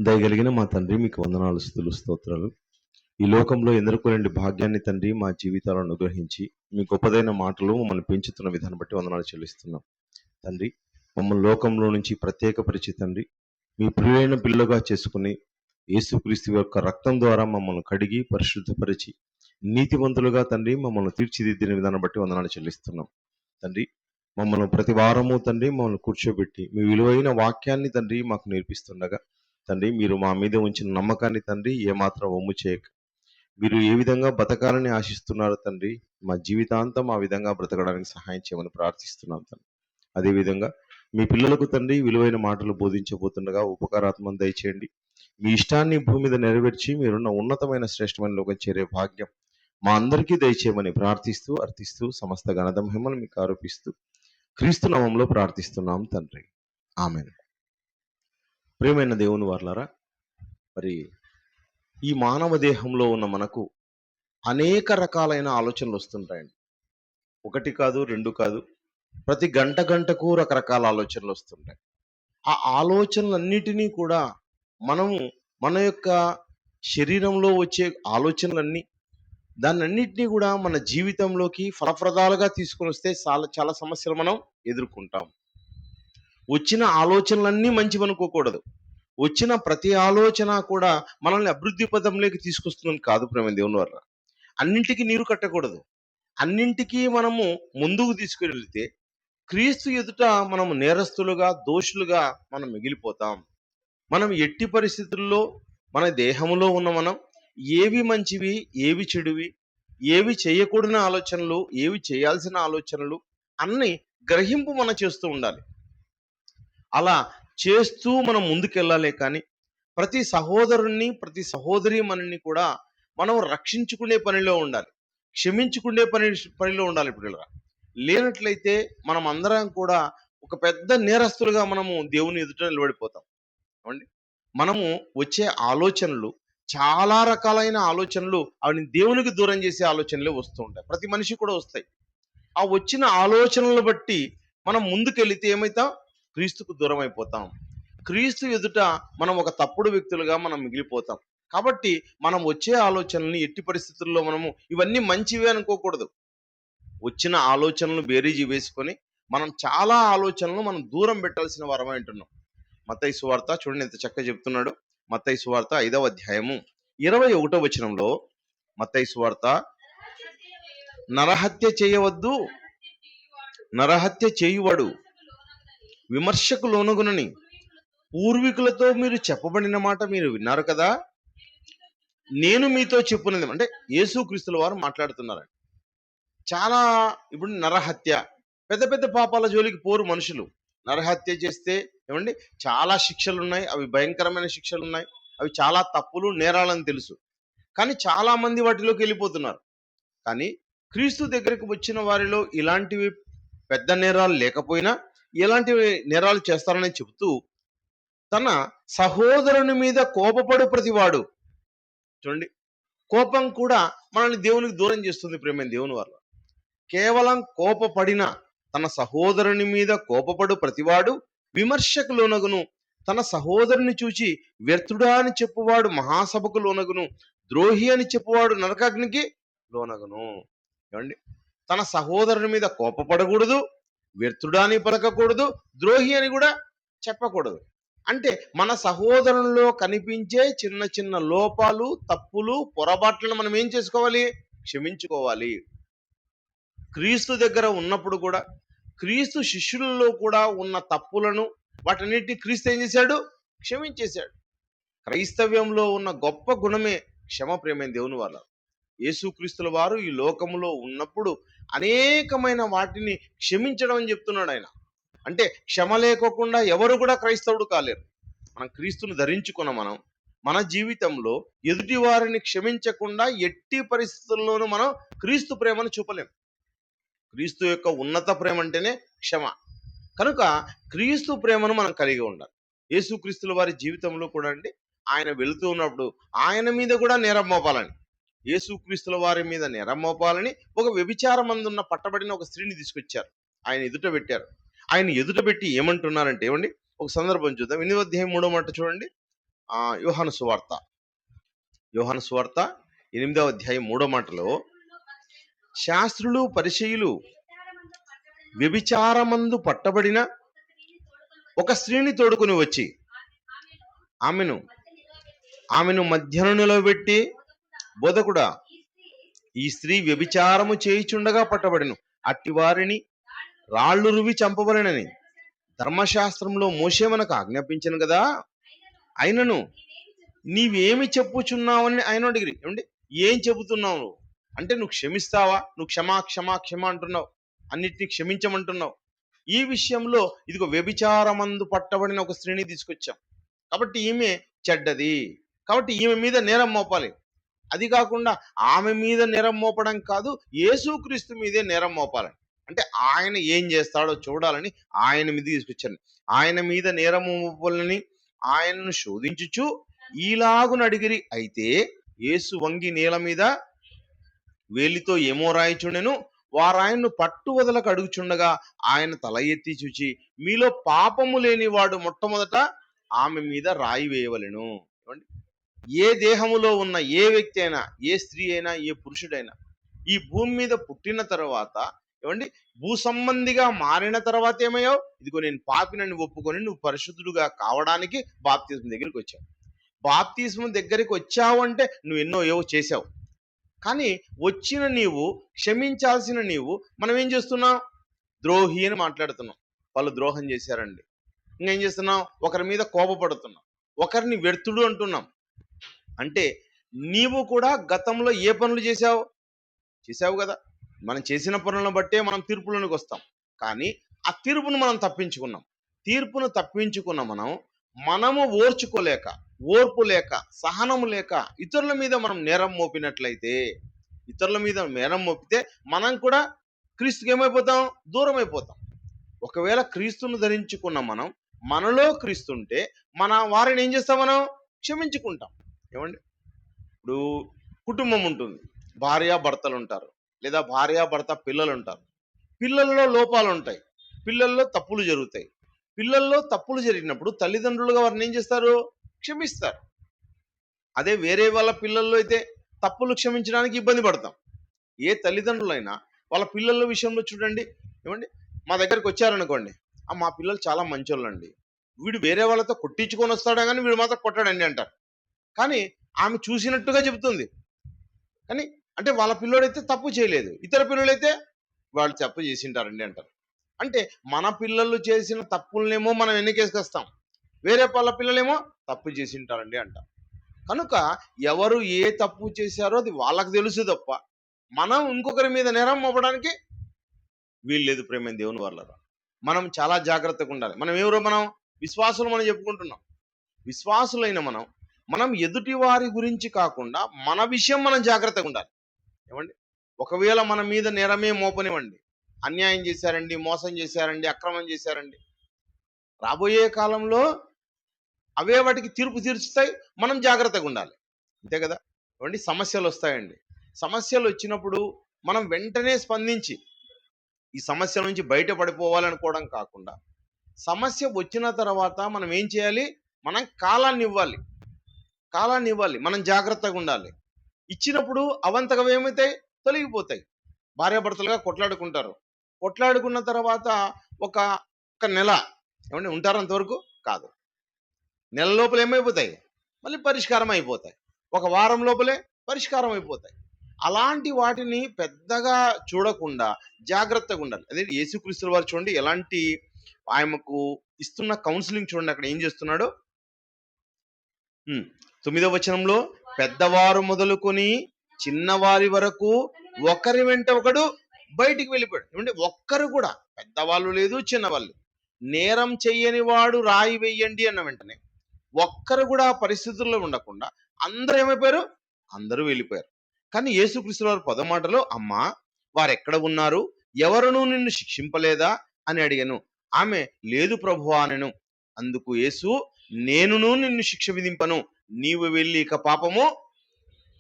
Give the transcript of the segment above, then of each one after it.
దయగలిగిన మా తండ్రి, మీకు వందనాలు, స్తుతులు, స్తోత్రాలు. ఈ లోకంలో ఎందరికోలేని భాగ్యాన్ని తండ్రి మా జీవితాలను అనుగ్రహించి, మీ గొప్పదైన మాటలు మమ్మల్ని పెంచుతున్న విధానం బట్టి వందనాలు చెల్లిస్తున్నాం. తండ్రి, మమ్మల్ని లోకంలో నుంచి ప్రత్యేకపరిచి తండ్రి, మీ ప్రియులైన పిల్లలుగా చేసుకుని, యేసుక్రీస్తు యొక్క రక్తం ద్వారా మమ్మల్ని కడిగి పరిశుద్ధపరిచి, నీతివంతులుగా తండ్రి మమ్మల్ని తీర్చిదిద్దిన విధానం బట్టి వందనాలు చెల్లిస్తున్నాం. తండ్రి, మమ్మల్ని ప్రతి వారము తండ్రి మమ్మల్ని కూర్చోబెట్టి మీ విలువైన వాక్యాన్ని తండ్రి మాకు నేర్పిస్తుండగా, తండ్రి మీరు మా మీద ఉంచిన నమ్మకాన్ని తండ్రి ఏమాత్రం వమ్ము చేయక, మీరు ఏ విధంగా బతకాలని ఆశిస్తున్నారో తండ్రి, మా జీవితాంతం ఆ విధంగా బ్రతకడానికి సహాయం చేయమని ప్రార్థిస్తున్నాం తండ్రి. అదేవిధంగా మీ పిల్లలకు తండ్రి విలువైన మాటలు బోధించబోతుండగా ఉపకారాత్మను దయచేయండి. మీ ఇష్టాన్ని భూమి మీద నెరవేర్చి మీరున్న ఉన్నతమైన శ్రేష్టమైన లోకం చేరే భాగ్యం మా అందరికీ దయచేయమని ప్రార్థిస్తూ అర్థిస్తూ సమస్త ఘనత మహిమలు మీకు ఆరోపిస్తూ క్రీస్తు నామంలో ప్రార్థిస్తున్నాం తండ్రి. ఆమేన్. ప్రియమైన దేవుని వారలారా, మరి ఈ మానవ దేహంలో ఉన్న మనకు అనేక రకాలైన ఆలోచనలు వస్తుంటాయండి. ఒకటి కాదు, రెండు కాదు, ప్రతి గంట గంటకు రకరకాల ఆలోచనలు వస్తుంటాయి. ఆ ఆలోచనలన్నిటినీ కూడా మనము మన యొక్క శరీరంలో వచ్చే ఆలోచనలన్నీ దాన్నన్నిటినీ కూడా మన జీవితంలోకి ఫలప్రదాలుగా తీసుకొని వస్తే చాలా చాలా సమస్యలు మనం ఎదుర్కొంటాం. వచ్చిన ఆలోచనలన్నీ మంచివి అనుకోకూడదు. వచ్చిన ప్రతి ఆలోచన కూడా మనల్ని అభివృద్ధి పదంలోకి తీసుకొస్తుందని కాదు ప్రేమ దేవుని వల్ల. అన్నింటికి నీరు కట్టకూడదు. అన్నింటికీ మనము ముందుకు తీసుకెళ్తే క్రీస్తు ఎదుట మనం నేరస్తులుగా, దోషులుగా మనం మిగిలిపోతాం. మనం ఎట్టి పరిస్థితుల్లో మన దేహంలో ఉన్న మనం ఏవి మంచివి, ఏవి చెడువి, ఏవి చేయకూడని ఆలోచనలు, ఏవి చేయాల్సిన ఆలోచనలు అన్ని గ్రహింపు మనం చేస్తూ ఉండాలి. అలా చేస్తూ మనం ముందుకెళ్ళాలి. కానీ ప్రతి సహోదరుణ్ణి, ప్రతి సహోదరీమణిని కూడా మనం రక్షించుకునే పనిలో ఉండాలి, క్షమించుకునే పనిలో ఉండాలి. ఇప్పుడు లేనట్లయితే మనం అందరం కూడా ఒక పెద్ద నేరస్తులుగా మనము దేవుని ఎదుట నిలబడిపోతాం. ఏమండి, మనము వచ్చే ఆలోచనలు చాలా రకాలైన ఆలోచనలు, అవి దేవునికి దూరం చేసే ఆలోచనలే వస్తూ ఉంటాయి. ప్రతి మనిషి కూడా వస్తాయి. ఆ వచ్చిన ఆలోచనలు బట్టి మనం ముందుకెళ్తే ఏమైతాం? క్రీస్తుకు దూరం అయిపోతాం. క్రీస్తు ఎదుట మనం ఒక తప్పుడు వ్యక్తులుగా మనం మిగిలిపోతాం. కాబట్టి మనం వచ్చే ఆలోచనల్ని ఎట్టి పరిస్థితుల్లో మనము ఇవన్నీ మంచివే అనుకోకూడదు. వచ్చిన ఆలోచనలు బేరీజు వేసుకొని మనం చాలా ఆలోచనలు మనం దూరం పెట్టాల్సిన వారమై ఉంటున్నాం. మత్తయి సువార్త చూడండి ఎంత చక్కగా చెప్తున్నాడు. మత్తయి సువార్త 5వ అధ్యాయము 21వ వచనంలో, మత్తయి సువార్త, నరహత్య చేయవద్దు, నరహత్య చేయువాడు విమర్శకు లోనగునని పూర్వీకులతో మీరు చెప్పబడిన మాట మీరు విన్నారు కదా, నేను మీతో చెప్పున్నది. అంటే యేసుక్రీస్తుల వారు మాట్లాడుతున్నారండి. చాలా ఇప్పుడు నరహత్య, పెద్ద పెద్ద పాపాల జోలికి పోరు మనుషులు. నరహత్య చేస్తే ఏమండి చాలా శిక్షలు ఉన్నాయి, అవి భయంకరమైన శిక్షలు ఉన్నాయి, అవి చాలా తప్పులు, నేరాలని తెలుసు. కానీ చాలా మంది వాటిలోకి వెళ్ళిపోతున్నారు. కానీ క్రీస్తు దగ్గరికి వచ్చిన వారిలో ఇలాంటివి పెద్ద నేరాలు లేకపోయినా ఎలాంటివి నేరాలు చేస్తారని చెబుతూ, తన సహోదరుని మీద కోపపడు ప్రతివాడు, చూడండి, కోపం కూడా మనల్ని దేవునికి దూరం చేస్తుంది. ప్రేమ దేవుని వల్ల కేవలం కోపపడిన తన సహోదరుని మీద కోపపడు ప్రతివాడు విమర్శకు లోనగును, తన సహోదరుని చూచి వ్యర్థుడా అని చెప్పువాడు మహాసభకు లోనగును, ద్రోహి అని చెప్పువాడు నరకాగ్నికి లోనగును. ఏమండి, తన సహోదరుని మీద కోపపడకూడదు, వ్యర్థుడా అని పలకకూడదు, ద్రోహి అని కూడా చెప్పకూడదు. అంటే మన సహోదరునిలో కనిపించే చిన్న చిన్న లోపాలు, తప్పులు, పొరపాట్లను మనం ఏం చేసుకోవాలి? క్షమించుకోవాలి. క్రీస్తు దగ్గర ఉన్నప్పుడు కూడా, క్రీస్తు శిష్యులలో కూడా ఉన్న తప్పులను, వాటన్నిటిని క్రీస్తు ఏం చేశాడు? క్షమించేశాడు. క్రైస్తవ్యంలో ఉన్న గొప్ప గుణమే క్షమ. ప్రేమైన దేవుని వల్ల యేసుక్రీస్తుల వారు ఈ లోకములో ఉన్నప్పుడు అనేకమైన వాటిని క్షమించడం అని చెప్తున్నాడు ఆయన. అంటే క్షమ లేకోకుండా ఎవరు కూడా క్రైస్తవుడు కాలేరు. మనం క్రీస్తుని ధరించుకున్న మనం మన జీవితంలో ఎదుటి వారిని క్షమించకుండా ఎట్టి పరిస్థితుల్లోనూ మనం క్రీస్తు ప్రేమను చూపలేం. క్రీస్తు యొక్క ఉన్నత ప్రేమ అంటేనే క్షమ. కనుక క్రీస్తు ప్రేమను మనం కలిగి ఉండాలి. యేసుక్రీస్తుల వారి జీవితంలో కూడా అండి, ఆయన వెళుతూ ఉన్నప్పుడు ఆయన మీద కూడా నేరం మోపాలని, యేసుక్రీస్తుల వారి మీద నేరం మోపాలని ఒక వ్యభిచారమందున్న పట్టబడిన ఒక స్త్రీని తీసుకొచ్చారు. ఆయన ఎదుట పెట్టారు. ఆయన ఎదుట పెట్టి ఏమంటున్నారంటే, ఏమండి, ఒక సందర్భం చూద్దాం. 8వ అధ్యాయం 3వ మాట చూడండి. యోహాను సువార్త 8వ అధ్యాయం 3వ మాటలో, శాస్త్రులు పరిసయ్యులు వ్యభిచారమందు పట్టబడిన ఒక స్త్రీని తోడుకొని వచ్చి ఆమెను మధ్యను నిలబెట్టి, బోధకుడా, ఈ స్త్రీ వ్యభిచారము చేయుచుండగా పట్టబడిను, అట్టి వారిని రాళ్ళు రువి చంపబడినని ధర్మశాస్త్రంలో మోషే మనకు ఆజ్ఞాపించను కదా, అయినను నీవేమి చెప్పుచున్నావని ఆయన అడిగిరి. ఏమండి, ఏం చెబుతున్నావు నువ్వు అంటే, నువ్వు క్షమిస్తావా? నువ్వు క్షమా క్షమా క్షమ అంటున్నావు, అన్నిటినీ క్షమించమంటున్నావు. ఈ విషయంలో ఇదిగో వ్యభిచారమందు పట్టబడిన ఒక స్త్రీని తీసుకొచ్చాం, కాబట్టి ఈమె చెడ్డది, కాబట్టి ఈమె మీద నేరం మోపాలి. అది కాకుండా ఆమె మీద నేరం మోపడం కాదు, యేసుక్రీస్తు మీదే నేరం మోపాలి. అంటే ఆయన ఏం చేస్తాడో చూడాలని ఆయన మీద తీసుకొచ్చాను. ఆయన మీద నేరం మోపాలని ఆయనను శోధించుచు ఈలాగున అడిగిరి. అయితే యేసు వంగి నేల మీద వేలితో ఏమో రాయిచుండెను. వారాయన్ను పట్టు వదలకు అడుగుచుండగా ఆయన తల ఎత్తి చూచి, మీలో పాపము లేనివాడు మొట్టమొదట ఆమె మీద రాయి వేయవలెను. ఏ దేహములో ఉన్న ఏ వ్యక్తి అయినా, ఏ స్త్రీ అయినా, ఏ పురుషుడైనా ఈ భూమి మీద పుట్టిన తర్వాత, ఏమండి, భూ సంబంధిగా మారిన తర్వాత ఏమయ్యావు? ఇదిగో నేను పాపినని ఒప్పుకొని నువ్వు పరిశుద్ధుడుగా కావడానికి బాప్తిస్మం దగ్గరికి వచ్చావు. బాప్తిస్మం దగ్గరికి వచ్చావు అంటే నువ్వు ఎన్నో ఏవో చేసావు. కానీ వచ్చిన నీవు, క్షమించాల్సిన నీవు, మనం ఏం చేస్తున్నాం? ద్రోహి అని మాట్లాడుతున్నాం. వాళ్ళు ద్రోహం చేశారండి. ఇంకేం చేస్తున్నాం? ఒకరి మీద కోపపడుతున్నాం, ఒకరిని వ్యర్థుడు అంటున్నాం. అంటే నీవు కూడా గతంలో ఏ పనులు చేసావు కదా. మనం చేసిన పనులను బట్టే మనం తీర్పులోనికి వస్తాం. కానీ ఆ తీర్పును మనం తప్పించుకున్నాం. తీర్పును తప్పించుకున్న మనము ఓర్చుకోలేక, ఓర్పు లేక, సహనము లేక ఇతరుల మీద మనం నేరం మోపినట్లయితే, ఇతరుల మీద నేరం మోపితే మనం కూడా క్రీస్తుకి ఏమైపోతాం? దూరం అయిపోతాం. ఒకవేళ క్రీస్తును ధరించుకున్న మనలో క్రీస్తుంటే మన వారిని ఏం చేస్తాం? మనం క్షమించుకుంటాం. ఏమండి, ఇప్పుడు కుటుంబం ఉంటుంది, భార్యాభర్తలు ఉంటారు, లేదా భార్యాభర్త పిల్లలు ఉంటారు. పిల్లల్లో లోపాలు ఉంటాయి, పిల్లల్లో తప్పులు జరుగుతాయి. పిల్లల్లో తప్పులు జరిగినప్పుడు తల్లిదండ్రులుగా వారిని ఏం చేస్తారు? క్షమిస్తారు. అదే వేరే వాళ్ళ పిల్లల్లో అయితే తప్పులు క్షమించడానికి ఇబ్బంది పడతాం. ఏ తల్లిదండ్రులైనా వాళ్ళ పిల్లల విషయంలో చూడండి. ఏమండి, మా దగ్గరికి వచ్చారనుకోండి, మా పిల్లలు చాలా మంచోళ్ళండి, వీడు వేరే వాళ్ళతో కొట్టించుకొని వస్తాడా కానీ వీడు మాత్రం కొట్టాడండి అంటారు. కానీ ఆమె చూసినట్టుగా చెబుతుంది. కానీ అంటే వాళ్ళ పిల్లోడైతే తప్పు చేయలేదు, ఇతర పిల్లలైతే వాళ్ళు తప్పు చేసింటారండి అంటారు. అంటే మన పిల్లలు చేసిన తప్పులనేమో మనం ఎన్నికేసుకొస్తాం, వేరే వాళ్ళ పిల్లలేమో తప్పు చేసింటారండి అంటారు. కనుక ఎవరు ఏ తప్పు చేశారో అది వాళ్ళకు తెలుసు తప్ప మనం ఇంకొకరి మీద నేరం మోపడానికి వీల్లేదు. ప్రేమ దేవుని వాళ్ళరా, మనం చాలా జాగ్రత్తగా ఉండాలి. మనం ఎవరో, మనం విశ్వాసులు మనం చెప్పుకుంటున్నాం. విశ్వాసులైన మనం ఎదుటి వారి గురించి కాకుండా మన విషయం మనం జాగ్రత్తగా ఉండాలి. ఏమండి, ఒకవేళ మన మీద నేరమే మోపనివ్వండి, అన్యాయం చేశారండి, మోసం చేశారండి, అక్రమం చేశారండి, రాబోయే కాలంలో అవే వాటికి తీర్పు తీర్చుతాయి. మనం జాగ్రత్తగా ఉండాలి, అంతే కదా. ఏమండి, సమస్యలు వస్తాయండి. సమస్యలు వచ్చినప్పుడు మనం వెంటనే స్పందించి ఈ సమస్య నుంచి బయటపడిపోవాలనుకోవడం కాకుండా, సమస్య వచ్చిన తర్వాత మనం ఏం చేయాలి? మనం కాలాన్ని ఇవ్వాలి, మనం జాగ్రత్తగా ఉండాలి. ఇచ్చినప్పుడు అవంతగా ఏమవుతాయి? తొలగిపోతాయి. భార్యాభర్తలుగా కొట్లాడుకుంటారు, కొట్లాడుకున్న తర్వాత ఒక నెల ఏమంటే ఉంటారు, అంతవరకు కాదు. నెల లోపల ఏమైపోతాయి? మళ్ళీ పరిష్కారం అయిపోతాయి. ఒక వారం లోపలే పరిష్కారం అయిపోతాయి. అలాంటి వాటిని పెద్దగా చూడకుండా జాగ్రత్తగా ఉండాలి. అదే యేసుక్రీస్తుల వారు చూడండి, ఎలాంటి ఆయనకు ఇస్తున్న కౌన్సిలింగ్ చూడండి. అక్కడ ఏం చేస్తున్నాడు? 9వ వచనంలో, పెద్దవారు మొదలుకొని చిన్నవారి వరకు ఒకరి వెంట ఒకడు బయటికి వెళ్ళిపోయాడు. ఏమంటే ఒక్కరు కూడా, పెద్దవాళ్ళు లేదు, చిన్నవాళ్ళు, నేరం చెయ్యని వాడు రాయి వెయ్యండి అన్న వెంటనే ఒక్కరు కూడా ఆ పరిస్థితుల్లో ఉండకుండా అందరూ ఏమైపోయారు? అందరూ వెళ్ళిపోయారు. కానీ యేసుక్రీస్తు వారు పదమాటలో, అమ్మా, వారెక్కడ ఉన్నారు? ఎవరునూ నిన్ను శిక్షింపలేదా అని అడిగాను. ఆమె, లేదు ప్రభువా అనెను. అందుకు యేసు, నేనును నిన్ను శిక్ష విధింపను, నీవు వెళ్ళి ఇక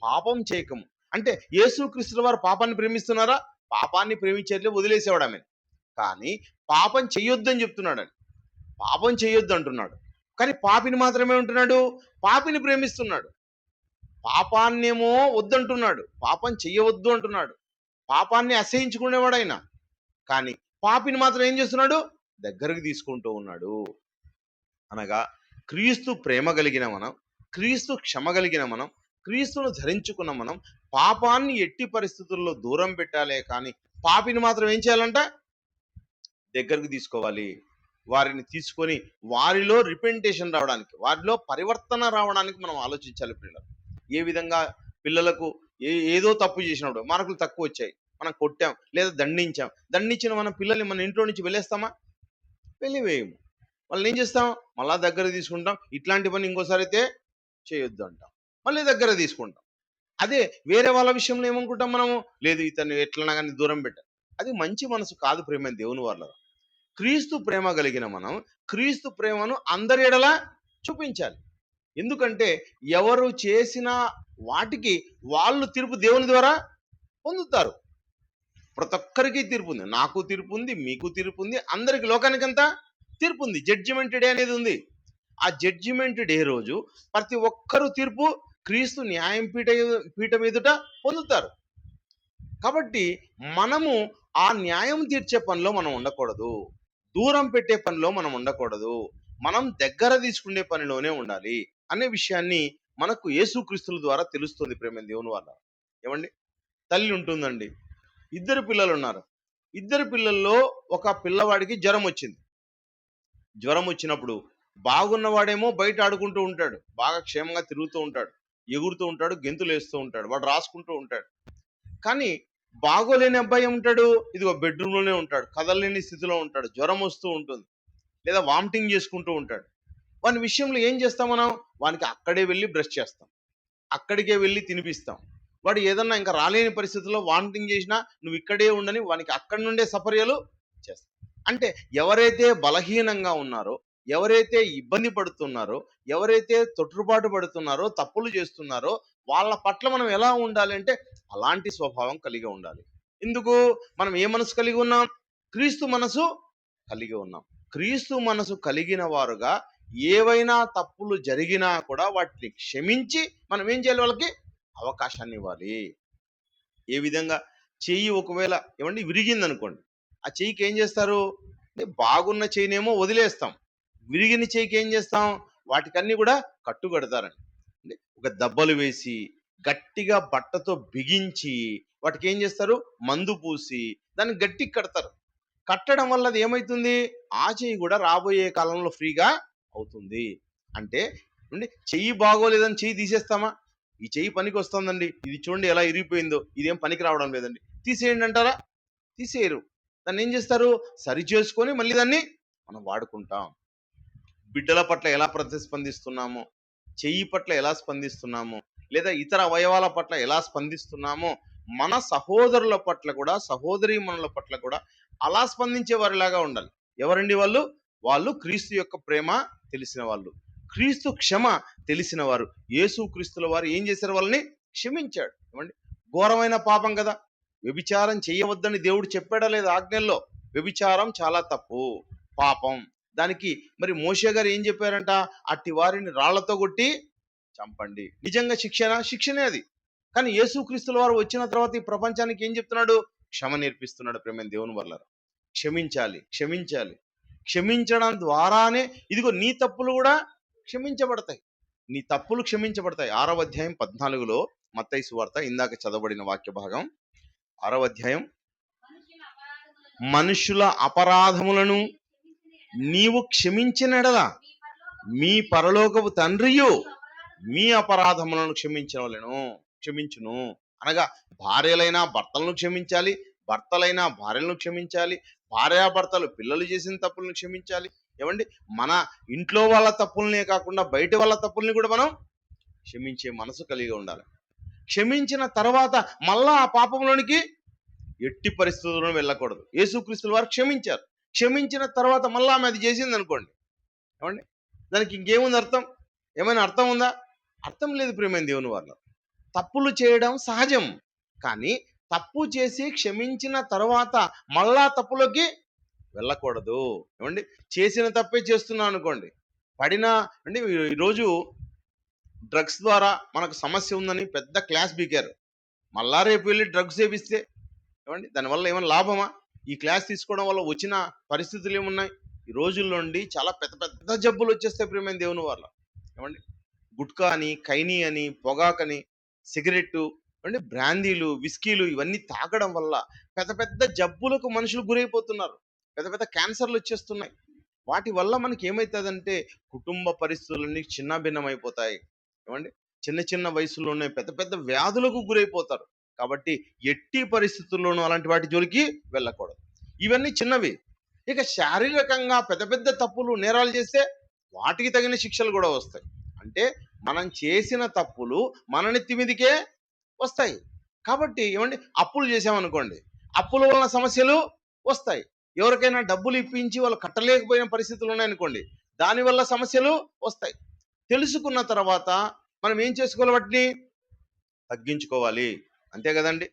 పాపం చేయకము. అంటే యేసుక్రీస్తు వారు పాపాన్ని ప్రేమిస్తున్నారా? పాపాన్ని ప్రేమించేట్లే వదిలేసేవాడు ఆమె. కానీ పాపం చెయ్యొద్దని చెప్తున్నాడు. పాపం చెయ్యొద్దు అంటున్నాడు. కానీ పాపిని మాత్రమే ఉంటున్నాడు, పాపిని ప్రేమిస్తున్నాడు. పాపాన్నేమో వద్దంటున్నాడు, పాపం చెయ్యవద్దు అంటున్నాడు, పాపాన్ని అసహించుకునేవాడైనా. కానీ పాపిని మాత్రం ఏం చేస్తున్నాడు? దగ్గరకు తీసుకుంటూ ఉన్నాడు. అనగా క్రీస్తు ప్రేమ కలిగిన మనం, క్రీస్తు క్షమ కలిగిన మనం, క్రీస్తును ధరించుకున్న మనం పాపాన్ని ఎట్టి పరిస్థితుల్లో దూరం పెట్టాలే కానీ పాపిని మాత్రం ఏం చేయాలంట? దగ్గరకు తీసుకోవాలి. వారిని తీసుకొని వారిలో రిపెంటేషన్ రావడానికి, వారిలో పరివర్తన రావడానికి మనం ఆలోచించాలి. పిల్లలు ఏ విధంగా పిల్లలకు ఏదో తప్పు చేసినప్పుడు మార్కులు తక్కువ వచ్చాయి, మనం కొట్టాం లేదా దండించిన మన పిల్లల్ని మన ఇంట్లో నుంచి వెళ్ళేస్తామా? వెళ్ళివేయము. వాళ్ళని ఏం చేస్తాం? మళ్ళా దగ్గర తీసుకుంటాం. ఇట్లాంటి పని ఇంకోసారి అయితే చేయొద్దు అంటాం, మళ్ళీ దగ్గర తీసుకుంటాం. అదే వేరే వాళ్ళ విషయంలో ఏమనుకుంటాం మనము? లేదు, ఇతను ఎట్లన్నా కానీ దూరం పెట్టాం. అది మంచి మనసు కాదు ప్రేమ దేవుని వాళ్ళ. క్రీస్తు ప్రేమ కలిగిన మనం క్రీస్తు ప్రేమను అందరి ఎడల చూపించాలి. ఎందుకంటే ఎవరు చేసిన వాటికి వాళ్ళు తీర్పు దేవుని ద్వారా పొందుతారు. ప్రతి ఒక్కరికి తీర్పు ఉంది. నాకు తీర్పు ఉంది, మీకు తీర్పు ఉంది, అందరికి, లోకానికంతా తీర్పు ఉంది. జడ్జిమెంట్ డే అనేది ఉంది. ఆ జడ్జిమెంట్ డే రోజు ప్రతి ఒక్కరు తీర్పు క్రీస్తు న్యాయం పీఠం ఎదుట పొందుతారు. కాబట్టి మనము ఆ న్యాయం తీర్చే పనిలో మనం ఉండకూడదు, దూరం పెట్టే పనిలో మనం ఉండకూడదు, మనం దగ్గర తీసుకునే పనిలోనే ఉండాలి అనే విషయాన్ని మనకు యేసుక్రీస్తుల ద్వారా తెలుస్తుంది. ప్రేమ దేవుని వల్ల. ఏమండి, తల్లి ఉంటుందండి, ఇద్దరు పిల్లలు ఉన్నారు. ఇద్దరు పిల్లల్లో ఒక పిల్లవాడికి జ్వరం వచ్చింది. జ్వరం వచ్చినప్పుడు బాగున్నవాడేమో బయట ఆడుకుంటూ ఉంటాడు, బాగా క్షేమంగా తిరుగుతూ ఉంటాడు, ఎగురుతూ ఉంటాడు, గెంతులు వేస్తూ ఉంటాడు, వాడు రాసుకుంటూ ఉంటాడు. కానీ బాగోలేని అబ్బాయి ఏముంటాడు? ఇదిగో బెడ్రూమ్లోనే ఉంటాడు, కదలలేని స్థితిలో ఉంటాడు, జ్వరం వస్తూ ఉంటుంది, లేదా వామిటింగ్ చేసుకుంటూ ఉంటాడు. వాని విషయంలో ఏం చేస్తాం మనం? వానికి అక్కడే వెళ్ళి బ్రష్ చేస్తాం, అక్కడికే వెళ్ళి తినిపిస్తాం. వాడు ఏదన్నా ఇంకా రాలేని పరిస్థితుల్లో వామిటింగ్ చేసినా నువ్వు ఇక్కడే ఉండని వానికి అక్కడి నుండే సపర్యలు చేస్తాం. అంటే ఎవరైతే బలహీనంగా ఉన్నారో, ఎవరైతే ఇబ్బంది పడుతున్నారో, ఎవరైతే తొట్టుబాటు పడుతున్నారో, తప్పులు చేస్తున్నారో వాళ్ళ పట్ల మనం ఎలా ఉండాలి అంటే అలాంటి స్వభావం కలిగి ఉండాలి. ఎందుకు? మనం ఏ మనసు కలిగి ఉన్నాం? క్రీస్తు మనసు కలిగి ఉన్నాం. క్రీస్తు మనసు కలిగిన వారుగా ఏవైనా తప్పులు జరిగినా కూడా వాటిని క్షమించి మనం ఏం చేయాలి? వాళ్ళకి అవకాశాన్ని ఇవ్వాలి. ఏ విధంగా? చెయ్యి ఒకవేళ ఏమండి విరిగింది అనుకోండి, ఆ చెయ్యికి ఏం చేస్తారు? అంటే బాగున్న చెయ్యినేమో వదిలేస్తాం, విరిగిన చెయ్యికి ఏం చేస్తాం? వాటికన్నీ కూడా కట్టుకడతారండి. అంటే ఒక దెబ్బలు వేసి గట్టిగా బట్టతో బిగించి వాటికి ఏం చేస్తారు? మందు పూసి దాన్ని గట్టిగా కడతారు. కట్టడం వల్ల అది ఏమవుతుంది? ఆ చెయ్యి కూడా రాబోయే కాలంలో ఫ్రీగా అవుతుంది. అంటే చెయ్యి బాగోలేదని చెయ్యి తీసేస్తామా? ఈ చెయ్యి పనికి వస్తుందండి, ఇది చూడండి ఎలా ఇరిగిపోయిందో, ఇదేం పనికి రావడం లేదండి, తీసేయండి అంటారా? తీసేయరు. దాన్ని ఏం చేస్తారు? సరి చేసుకొని మళ్ళీ దాన్ని మనం వాడుకుంటాం. బిడ్డల పట్ల ఎలా ప్రతిస్పందిస్తున్నామో, చెయ్యి పట్ల ఎలా స్పందిస్తున్నామో, లేదా ఇతర అవయవాల పట్ల ఎలా స్పందిస్తున్నామో మన సహోదరుల పట్ల కూడా, సహోదరీమణుల పట్ల కూడా అలా స్పందించే వారిలాగా ఉండాలి. ఎవరండి వాళ్ళు? వాళ్ళు క్రీస్తు యొక్క ప్రేమ తెలిసిన వాళ్ళు, క్రీస్తు క్షమ తెలిసిన వారు. యేసు క్రీస్తుల వారు ఏం చేశారు? వాళ్ళని క్షమించాడు. ఏమండి, ఘోరమైన పాపం కదా, వ్యభిచారం చేయవద్దని దేవుడు చెప్పాడా లేదా? ఆజ్ఞల్లో వ్యభిచారం చాలా తప్పు, పాపం. దానికి మరి మోషే గారు ఏం చెప్పారంట? అట్టి వారిని రాళ్లతో కొట్టి చంపండి. నిజంగా శిక్షనే అది. కానీ యేసుక్రీస్తుల వారు వచ్చిన తర్వాత ఈ ప్రపంచానికి ఏం చెప్తున్నాడు? క్షమ నేర్పిస్తున్నాడు. ప్రేమ దేవుని వల్ల క్షమించాలి, క్షమించాలి. క్షమించడం ద్వారానే ఇదిగో నీ తప్పులు కూడా క్షమించబడతాయి, నీ తప్పులు క్షమించబడతాయి. 6వ అధ్యాయం 14లో మత్తయి సువార్త, ఇందాక చదవబడిన వాక్య భాగం, 6వ అధ్యాయం. మనుషుల అపరాధములను నీవు క్షమించినడల మీ పరలోకపు తండ్రియు మీ అపరాధములను క్షమించును. అనగా భార్యలైనా భర్తలను క్షమించాలి, భర్తలైనా భార్యలను క్షమించాలి, భార్యాభర్తలు పిల్లలు చేసిన తప్పులను క్షమించాలి. ఏమండి, మన ఇంట్లో వాళ్ళ తప్పులనే కాకుండా బయట వాళ్ళ తప్పుల్ని కూడా మనం క్షమించే మనసు కలిగి ఉండాలి. క్షమించిన తర్వాత మళ్ళా ఆ పాపంలోనికి ఎట్టి పరిస్థితుల్లో వెళ్ళకూడదు. యేసుక్రీస్తుల వారు క్షమించారు. క్షమించిన తర్వాత మళ్ళా ఆమె అది చేసింది అనుకోండి, ఏమండి, దానికి ఇంకేముంది అర్థం? ఏమైనా అర్థం ఉందా? అర్థం లేదు. ప్రేమైన దేవుని వాళ్ళు, తప్పులు చేయడం సహజం, కానీ తప్పు చేసి క్షమించిన తర్వాత మళ్ళా తప్పులోకి వెళ్ళకూడదు. ఏమండి, చేసిన తప్పే చేస్తున్నాం అనుకోండి, పడిన అంటే ఈరోజు డ్రగ్స్ ద్వారా మనకు సమస్య ఉందని పెద్ద క్లాస్ బీకారు. మళ్ళా రేపు వెళ్ళి డ్రగ్స్ సేవిస్తే ఏమండి దానివల్ల ఏమైనా లాభమా? ఈ క్లాస్ తీసుకోవడం వల్ల వచ్చిన పరిస్థితులు ఏమున్నాయి? ఈ రోజుల్లో నుండి చాలా పెద్ద పెద్ద జబ్బులు వచ్చేస్తాయి ప్రియమైన దేవుని వల్ల. ఏమండి గుట్కా అని, ఖైనీ అని, పొగాకని, సిగరెట్టు, అంటే బ్రాందీలు, విస్కీలు ఇవన్నీ తాగడం వల్ల పెద్ద పెద్ద జబ్బులకు మనుషులు గురైపోతున్నారు. పెద్ద పెద్ద క్యాన్సర్లు వచ్చేస్తున్నాయి. వాటి వల్ల మనకి ఏమవుతుందంటే కుటుంబ పరిస్థితులన్నీ చిన్నాభిన్నమైపోతాయి. ఏమండి చిన్న చిన్న వయసులోనే పెద్ద పెద్ద వ్యాధులకు గురైపోతారు. కాబట్టి ఎట్టి పరిస్థితుల్లోనూ అలాంటి వాటి జోలికి వెళ్ళకూడదు. ఇవన్నీ చిన్నవి. ఇక శారీరకంగా పెద్ద పెద్ద తప్పులు, నేరాలు చేస్తే వాటికి తగిన శిక్షలు కూడా వస్తాయి. అంటే మనం చేసిన తప్పులు మన నెత్తి మీదికే వస్తాయి. కాబట్టి ఏమండి అప్పులు చేసామనుకోండి, అప్పుల వలన సమస్యలు వస్తాయి. ఎవరికైనా డబ్బులు ఇప్పించి వాళ్ళు కట్టలేకపోయిన పరిస్థితులు ఉన్నాయనుకోండి, దానివల్ల సమస్యలు వస్తాయి. తెలుసుకున్న తర్వాత మనం ఏం చేసుకోవాలి? వాటిని తగ్గించుకోవాలి. అంతే కదండి.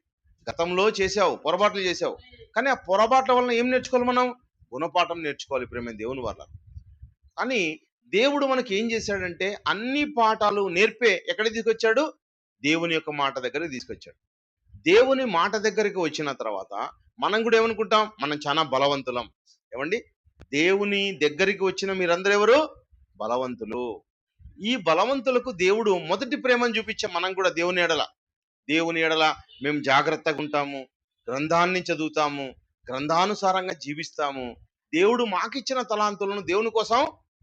గతంలో చేసావు, పొరపాట్లు చేసావు, కానీ ఆ పొరపాట్ల వలన ఏం నేర్చుకోవాలి? మనం గుణపాఠం నేర్చుకోవాలి ప్రేమ దేవుని వల్ల. కానీ దేవుడు మనకి ఏం చేశాడంటే అన్ని పాఠాలు నేర్పే ఎక్కడికి తీసుకొచ్చాడు? దేవుని యొక్క మాట దగ్గరికి తీసుకొచ్చాడు. దేవుని మాట దగ్గరికి వచ్చిన తర్వాత మనం కూడా ఏమనుకుంటాం? మనం చాలా బలవంతులం. ఏమండి దేవుని దగ్గరికి వచ్చిన మీరందరూ ఎవరు? బలవంతులు. ఈ బలవంతులకు దేవుడు మొదటి ప్రేమను చూపించే మనం కూడా దేవుని ఎడల మేము జాగ్రత్తగా ఉంటాము, గ్రంథాన్ని చదువుతాము, గ్రంథానుసారంగా జీవిస్తాము, దేవుడు మాకిచ్చిన తలాంతులను దేవుని కోసం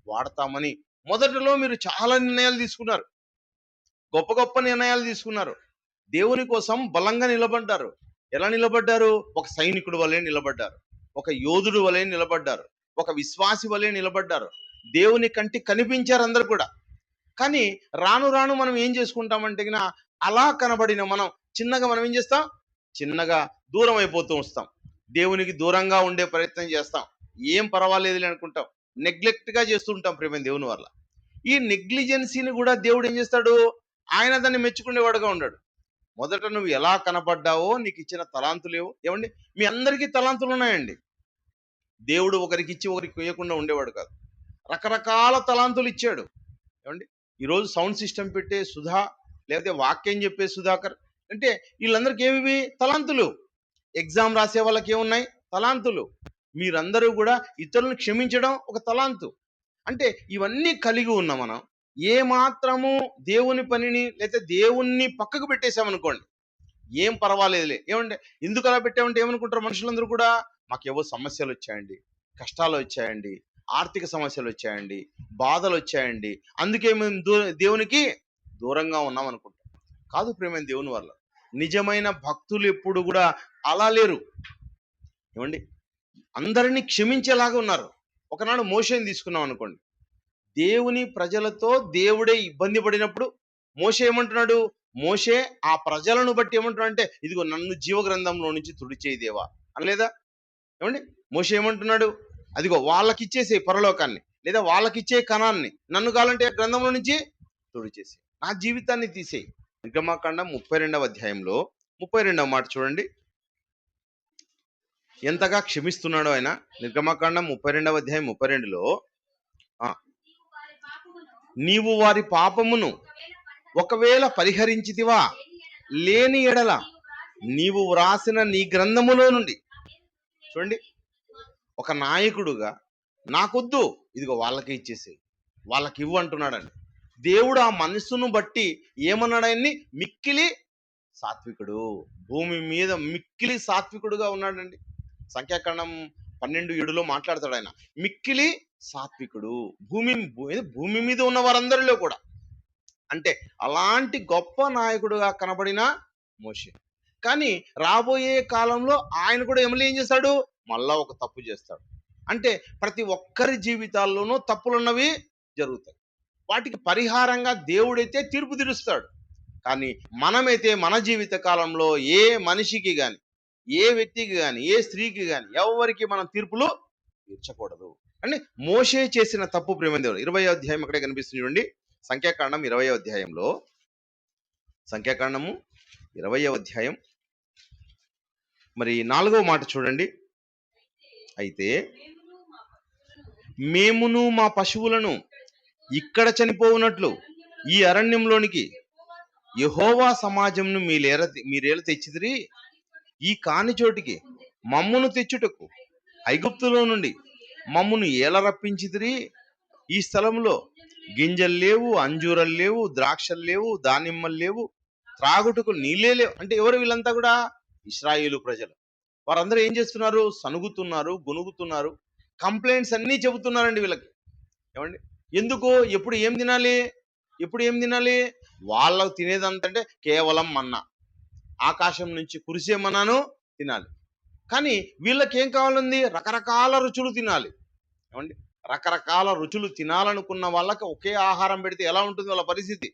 వాడతామని మొదటిలో మీరు చాలా నిర్ణయాలు తీసుకున్నారు. గొప్ప గొప్ప నిర్ణయాలు తీసుకున్నారు. దేవుని కోసం బలంగా నిలబడ్డారు. ఎలా నిలబడ్డారు? ఒక సైనికుడు వలె నిలబడ్డారు, ఒక యోధుడు వలె నిలబడ్డారు, ఒక విశ్వాసి వలె నిలబడ్డారు. దేవుని కంటి కనిపించారు అందరు కూడా. కానీ రాను రాను మనం ఏం చేసుకుంటామంటే అలా కనబడిన మనం ఏం చేస్తాం? చిన్నగా దూరం అయిపోతూ వస్తాం. దేవునికి దూరంగా ఉండే ప్రయత్నం చేస్తాం. ఏం పర్వాలేదులే అనుకుంటాం. నెగ్లెక్ట్గా చేస్తుంటాం ప్రేమ దేవుని వల్ల. ఈ నెగ్లిజెన్సీని కూడా దేవుడు ఏం చేస్తాడు? ఆయన దాన్ని మెచ్చుకునేవాడుగా ఉన్నాడు. మొదట నువ్వు ఎలా కనపడ్డావో నీకు ఇచ్చిన తలాంతులేవు. ఏమండి మీ అందరికీ తలాంతులు ఉన్నాయండి. దేవుడు ఒకరికి ఇచ్చి ఒకరికి వేయకుండా ఉండేవాడు కాదు. రకరకాల తలాంతులు ఇచ్చాడు. ఏమండి ఈరోజు సౌండ్ సిస్టమ్ పెట్టే సుధా, లేకపోతే వాక్యం చెప్పే సుధాకర్, అంటే వీళ్ళందరికీ ఏమివి? తలాంతులు. ఎగ్జామ్ రాసే వాళ్ళకి ఏమున్నాయి? తలాంతులు. మీరందరూ కూడా ఇతరులను క్షమించడం ఒక తలాంతు. అంటే ఇవన్నీ కలిగి ఉన్న మనం ఏ మాత్రము దేవుని పనిని లేకపోతే దేవుణ్ణి పక్కకు పెట్టేశామనుకోండి, ఏం పర్వాలేదులే. ఏమంటే ఎందుకు అలా పెట్టామంటే ఏమనుకుంటారు మనుషులందరూ కూడా? మాకేవో సమస్యలు వచ్చాయండి, కష్టాలు వచ్చాయండి, ఆర్థిక సమస్యలు వచ్చాయండి, బాధలు వచ్చాయండి, అందుకే మేము దేవునికి దూరంగా ఉన్నాం అనుకుంటాం. కాదు ప్రేమ దేవుని వల్ల. నిజమైన భక్తులు ఎప్పుడు కూడా అలా లేరు. ఏమండి అందరినీ క్షమించేలాగా ఉన్నారు. ఒకనాడు మోషేని తీసుకున్నాం అనుకోండి, దేవుని ప్రజలతో దేవుడే ఇబ్బంది పడినప్పుడు మోషే ఏమంటున్నాడు? మోషే ఆ ప్రజలను బట్టి ఏమంటున్నాడు అంటే, ఇదిగో నన్ను జీవగ్రంథంలో నుంచి తుడిచేయి దేవా అనలేదా? ఏమండి మోషే ఏమంటున్నాడు? అదిగో వాళ్ళకిచ్చేసే పరలోకాన్ని, లేదా వాళ్ళకిచ్చే కణాన్ని, నన్ను కావాలంటే గ్రంథంలో నుంచి తుడిచేసి నా జీవితాన్ని తీసేయి. నిర్గమాకాండం 32వ అధ్యాయంలో 32వ మాట చూడండి, ఎంతగా క్షమిస్తున్నాడో ఆయన. నిర్గమాకాండం 32వ అధ్యాయం 32లో, నీవు వారి పాపమును ఒకవేళ పరిహరించితివా, లేని ఎడల నీవు వ్రాసిన నీ గ్రంథములో నుండి. చూడండి, ఒక నాయకుడుగా నాకొద్దు, ఇదిగో వాళ్ళకి ఇచ్చేసి వాళ్ళకి ఇవ్వు అంటున్నాడండి. దేవుడు ఆ మనసును బట్టి ఏమన్నాడని? మిక్కిలి సాత్వికుడు. భూమి మీద మిక్కిలి సాత్వికుడుగా ఉన్నాడండి. సంఖ్యాకాండం 12:7లో మాట్లాడతాడు ఆయన. మిక్కిలి సాత్వికుడు. భూమి మీద ఉన్న వారందరిలో కూడా. అంటే అలాంటి గొప్ప నాయకుడుగా కనబడిన మోషే. కానీ రాబోయే కాలంలో ఆయన కూడా ఏం చేస్తాడు? మళ్ళా ఒక తప్పు చేస్తాడు. అంటే ప్రతి ఒక్కరి జీవితాల్లోనూ తప్పులున్నవి జరుగుతాయి. వాటికి పరిహారంగా దేవుడైతే తీర్పు తీరుస్తాడు. కానీ మనమైతే మన జీవిత కాలంలో ఏ మనిషికి కానీ, ఏ వ్యక్తికి కానీ, ఏ స్త్రీకి కానీ ఎవరికి మనం తీర్పులు తీర్చకూడదు. అంటే మోషే చేసిన తప్పు ప్రేమ దేవుడు. 20వ అధ్యాయం అక్కడే కనిపిస్తుంది చూడండి. సంఖ్యాకాండం 20వ అధ్యాయంలో, సంఖ్యాకాండము 20వ అధ్యాయం మరి 4వ మాట చూడండి. అయితే మేమును మా పశువులను ఇక్కడ చనిపోవునట్లు ఈ అరణ్యంలోనికి యెహోవా సమాజంను మీరేల తెచ్చిదిరి. ఈ కాని చోటికి మమ్మును తెచ్చుటకు ఐగుప్తులో నుండి మమ్మును ఏల రప్పించిదిరి. ఈ స్థలంలో గింజలు లేవు, అంజూరలు లేవు, ద్రాక్షలు లేవు, దానిమ్మలు లేవు, త్రాగుటకు నీళ్ళే లేవు. అంటే ఎవరు వీళ్ళంతా కూడా? ఇశ్రాయేలు ప్రజలు. వారందరూ ఏం చేస్తున్నారు? సనుగుతున్నారు, గొనుగుతున్నారు, కంప్లైంట్స్ అన్నీ చెబుతున్నారండి వీళ్ళకి. ఏమండి? ఎందుకు? ఎప్పుడు ఏం తినాలి? ఎప్పుడు ఏం తినాలి? వాళ్ళకు తినేదంటే కేవలం మన్నా, ఆకాశం నుంచి కురిసే మన్నాను తినాలి. కానీ వీళ్ళకి ఏం కావాలంది? రకరకాల రుచులు తినాలి. ఏమండి? రకరకాల రుచులు తినాలనుకున్న వాళ్ళకి ఒకే ఆహారం పెడితే ఎలా ఉంటుంది వాళ్ళ పరిస్థితి?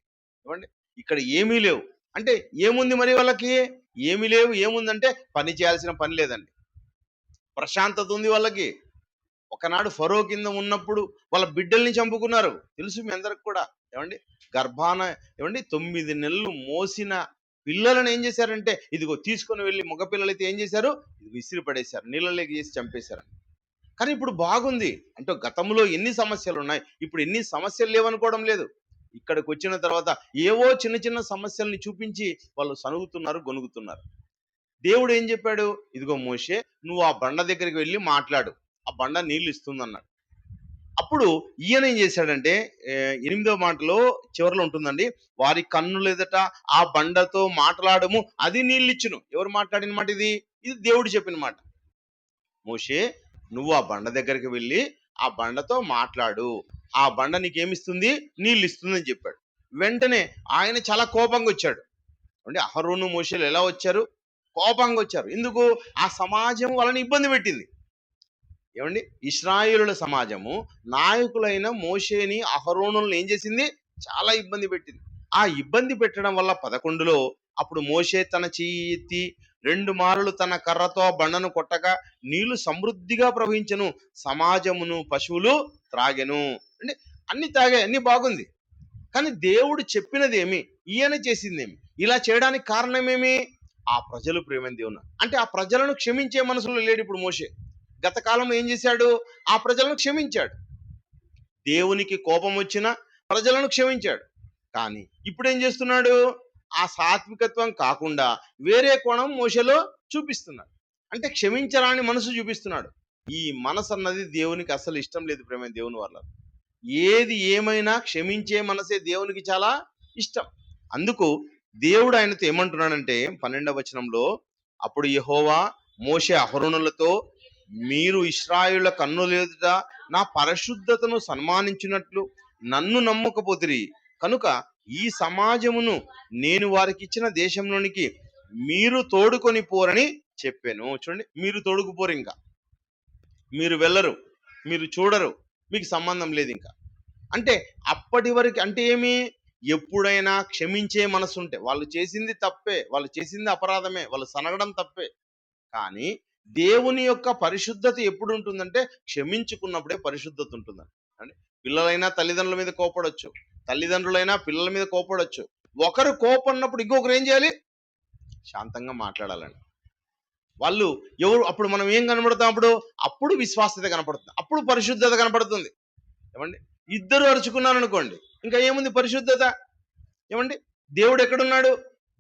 ఏమండి? ఇక్కడ ఏమీ లేవు. అంటే ఏముంది మరి వాళ్ళకి? ఏమీ లేవు. ఏముందంటే పని చేయాల్సిన పని లేదండి, ప్రశాంతత ఉంది వాళ్ళకి. ఒకనాడు ఫరో కింద ఉన్నప్పుడు వాళ్ళ బిడ్డల్ని చంపుకున్నారు, తెలుసు మీ అందరికి కూడా. ఏమండి? గర్భాన ఏమండి 9 నెలలు మోసిన పిల్లలను ఏం చేశారంటే ఇదిగో తీసుకొని వెళ్ళి, మగ పిల్లలైతే ఏం చేశారు? ఇది విసిరి పడేశారు, నీళ్ళలోకి చేసి చంపేశారు. కానీ ఇప్పుడు బాగుంది. అంటే గతంలో ఎన్ని సమస్యలు ఉన్నాయి, ఇప్పుడు ఎన్ని సమస్యలు లేవనుకోవడం లేదు. ఇక్కడికి వచ్చిన తర్వాత ఏవో చిన్న చిన్న సమస్యల్ని చూపించి వాళ్ళు సనుగుతున్నారు, గొనుగుతున్నారు. దేవుడు ఏం చెప్పాడు? ఇదిగో మోషే, నువ్వు ఆ బండ దగ్గరికి వెళ్ళి మాట్లాడు, ఆ బండ నీళ్ళు ఇస్తుందన్నాడు. అప్పుడు ఈయన ఏం చేశాడంటే 8వ మాటలో చివరిలో ఉంటుందండి, వారి కన్నులు ఎదుట ఆ బండతో మాట్లాడము, అది నీళ్ళిచ్చును. ఎవరు మాట్లాడిన మాట ఇది? ఇది దేవుడు చెప్పిన మాట. మోషే, నువ్వు ఆ బండ దగ్గరికి వెళ్ళి ఆ బండతో మాట్లాడు, ఆ బండ నీకేమిస్తుంది? నీళ్ళు ఇస్తుంది అని చెప్పాడు. వెంటనే ఆయన చాలా కోపంగా వచ్చాడు. అంటే అహరోను మోషేలు ఎలా వచ్చారు? కోపంగా వచ్చారు. ఎందుకు? ఆ సమాజం వాళ్ళని ఇబ్బంది పెట్టింది. ఏమండి? ఇశ్రాయేలుల సమాజము నాయకులైన మోషేని, అహరోనులను ఏం చేసింది? చాలా ఇబ్బంది పెట్టింది. ఆ ఇబ్బంది పెట్టడం వల్ల 11లో అప్పుడు మోషే తన చెయ్యి ఎత్తి 2 మారులు తన కర్రతో ఆ బండను కొట్టగా నీళ్లు సమృద్ధిగా ప్రవహించెను, సమాజమును పశువులు త్రాగెను. అంటే అన్ని తాగాయి, అన్ని బాగుంది. కానీ దేవుడు చెప్పినదేమి, ఈయన చేసిందేమి? ఇలా చేయడానికి కారణమేమి? ఆ ప్రజలు ప్రేమైన దేవుని, అంటే ఆ ప్రజలను క్షమించే మనసులో లేడు ఇప్పుడు మోషే. గత కాలంలో ఏం చేశాడు? ఆ ప్రజలను క్షమించాడు. దేవునికి కోపం వచ్చిన ప్రజలను క్షమించాడు. కానీ ఇప్పుడు ఏం చేస్తున్నాడు? ఆ సాత్వికత్వం కాకుండా వేరే కోణం మోషేలో చూపిస్తున్నాడు. అంటే క్షమించరాని మనసు చూపిస్తున్నాడు. ఈ మనసు అన్నది దేవునికి అసలు ఇష్టం లేదు ప్రేమైన దేవుని వల్ల. ఏది ఏమైనా క్షమించే మనసే దేవునికి చాలా ఇష్టం. అందుకు దేవుడు ఆయనతో ఏమంటున్నాడంటే 12వ వచనంలో, అప్పుడు యెహోవా మోషే అహరోనులతో, మీరు ఇశ్రాయేలుల కన్నుల ఎదుట నా పరిశుద్ధతను సన్మానించినట్లు నన్ను నమ్మకపోతిరి కనుక ఈ సమాజమును నేను వారికి ఇచ్చిన దేశంలోనికి మీరు తోడుకొని పోరని చెప్పాను. చూడండి, మీరు తోడుకుపోరు, ఇంకా మీరు వెళ్ళరు, మీరు చూడరు, మీకు సంబంధం లేదు ఇంకా. అంటే అప్పటి వరకు అంటే ఏమి? ఎప్పుడైనా క్షమించే మనసు ఉంటే, వాళ్ళు చేసింది తప్పే, వాళ్ళు చేసింది అపరాధమే, వాళ్ళు సనగడం తప్పే, కానీ దేవుని యొక్క పరిశుద్ధత ఎప్పుడు ఉంటుందంటే క్షమించుకున్నప్పుడే పరిశుద్ధత ఉంటుందండి. అంటే పిల్లలైనా తల్లిదండ్రుల మీద కోపడొచ్చు, తల్లిదండ్రులైనా పిల్లల మీద కోపడొచ్చు. ఒకరు కోపడినప్పుడు ఇంకొకరు ఏం చేయాలి? శాంతంగా మాట్లాడాలండి. వాళ్ళు ఎవరు? అప్పుడు మనం ఏం కనబడతాం? అప్పుడు విశ్వాసత కనపడుతుంది, అప్పుడు పరిశుద్ధత కనపడుతుంది. ఏమండి? ఇద్దరు అరుచుకున్నారు అనుకోండి, ఇంకా ఏముంది పరిశుద్ధత? ఏమండి? దేవుడు ఎక్కడున్నాడు?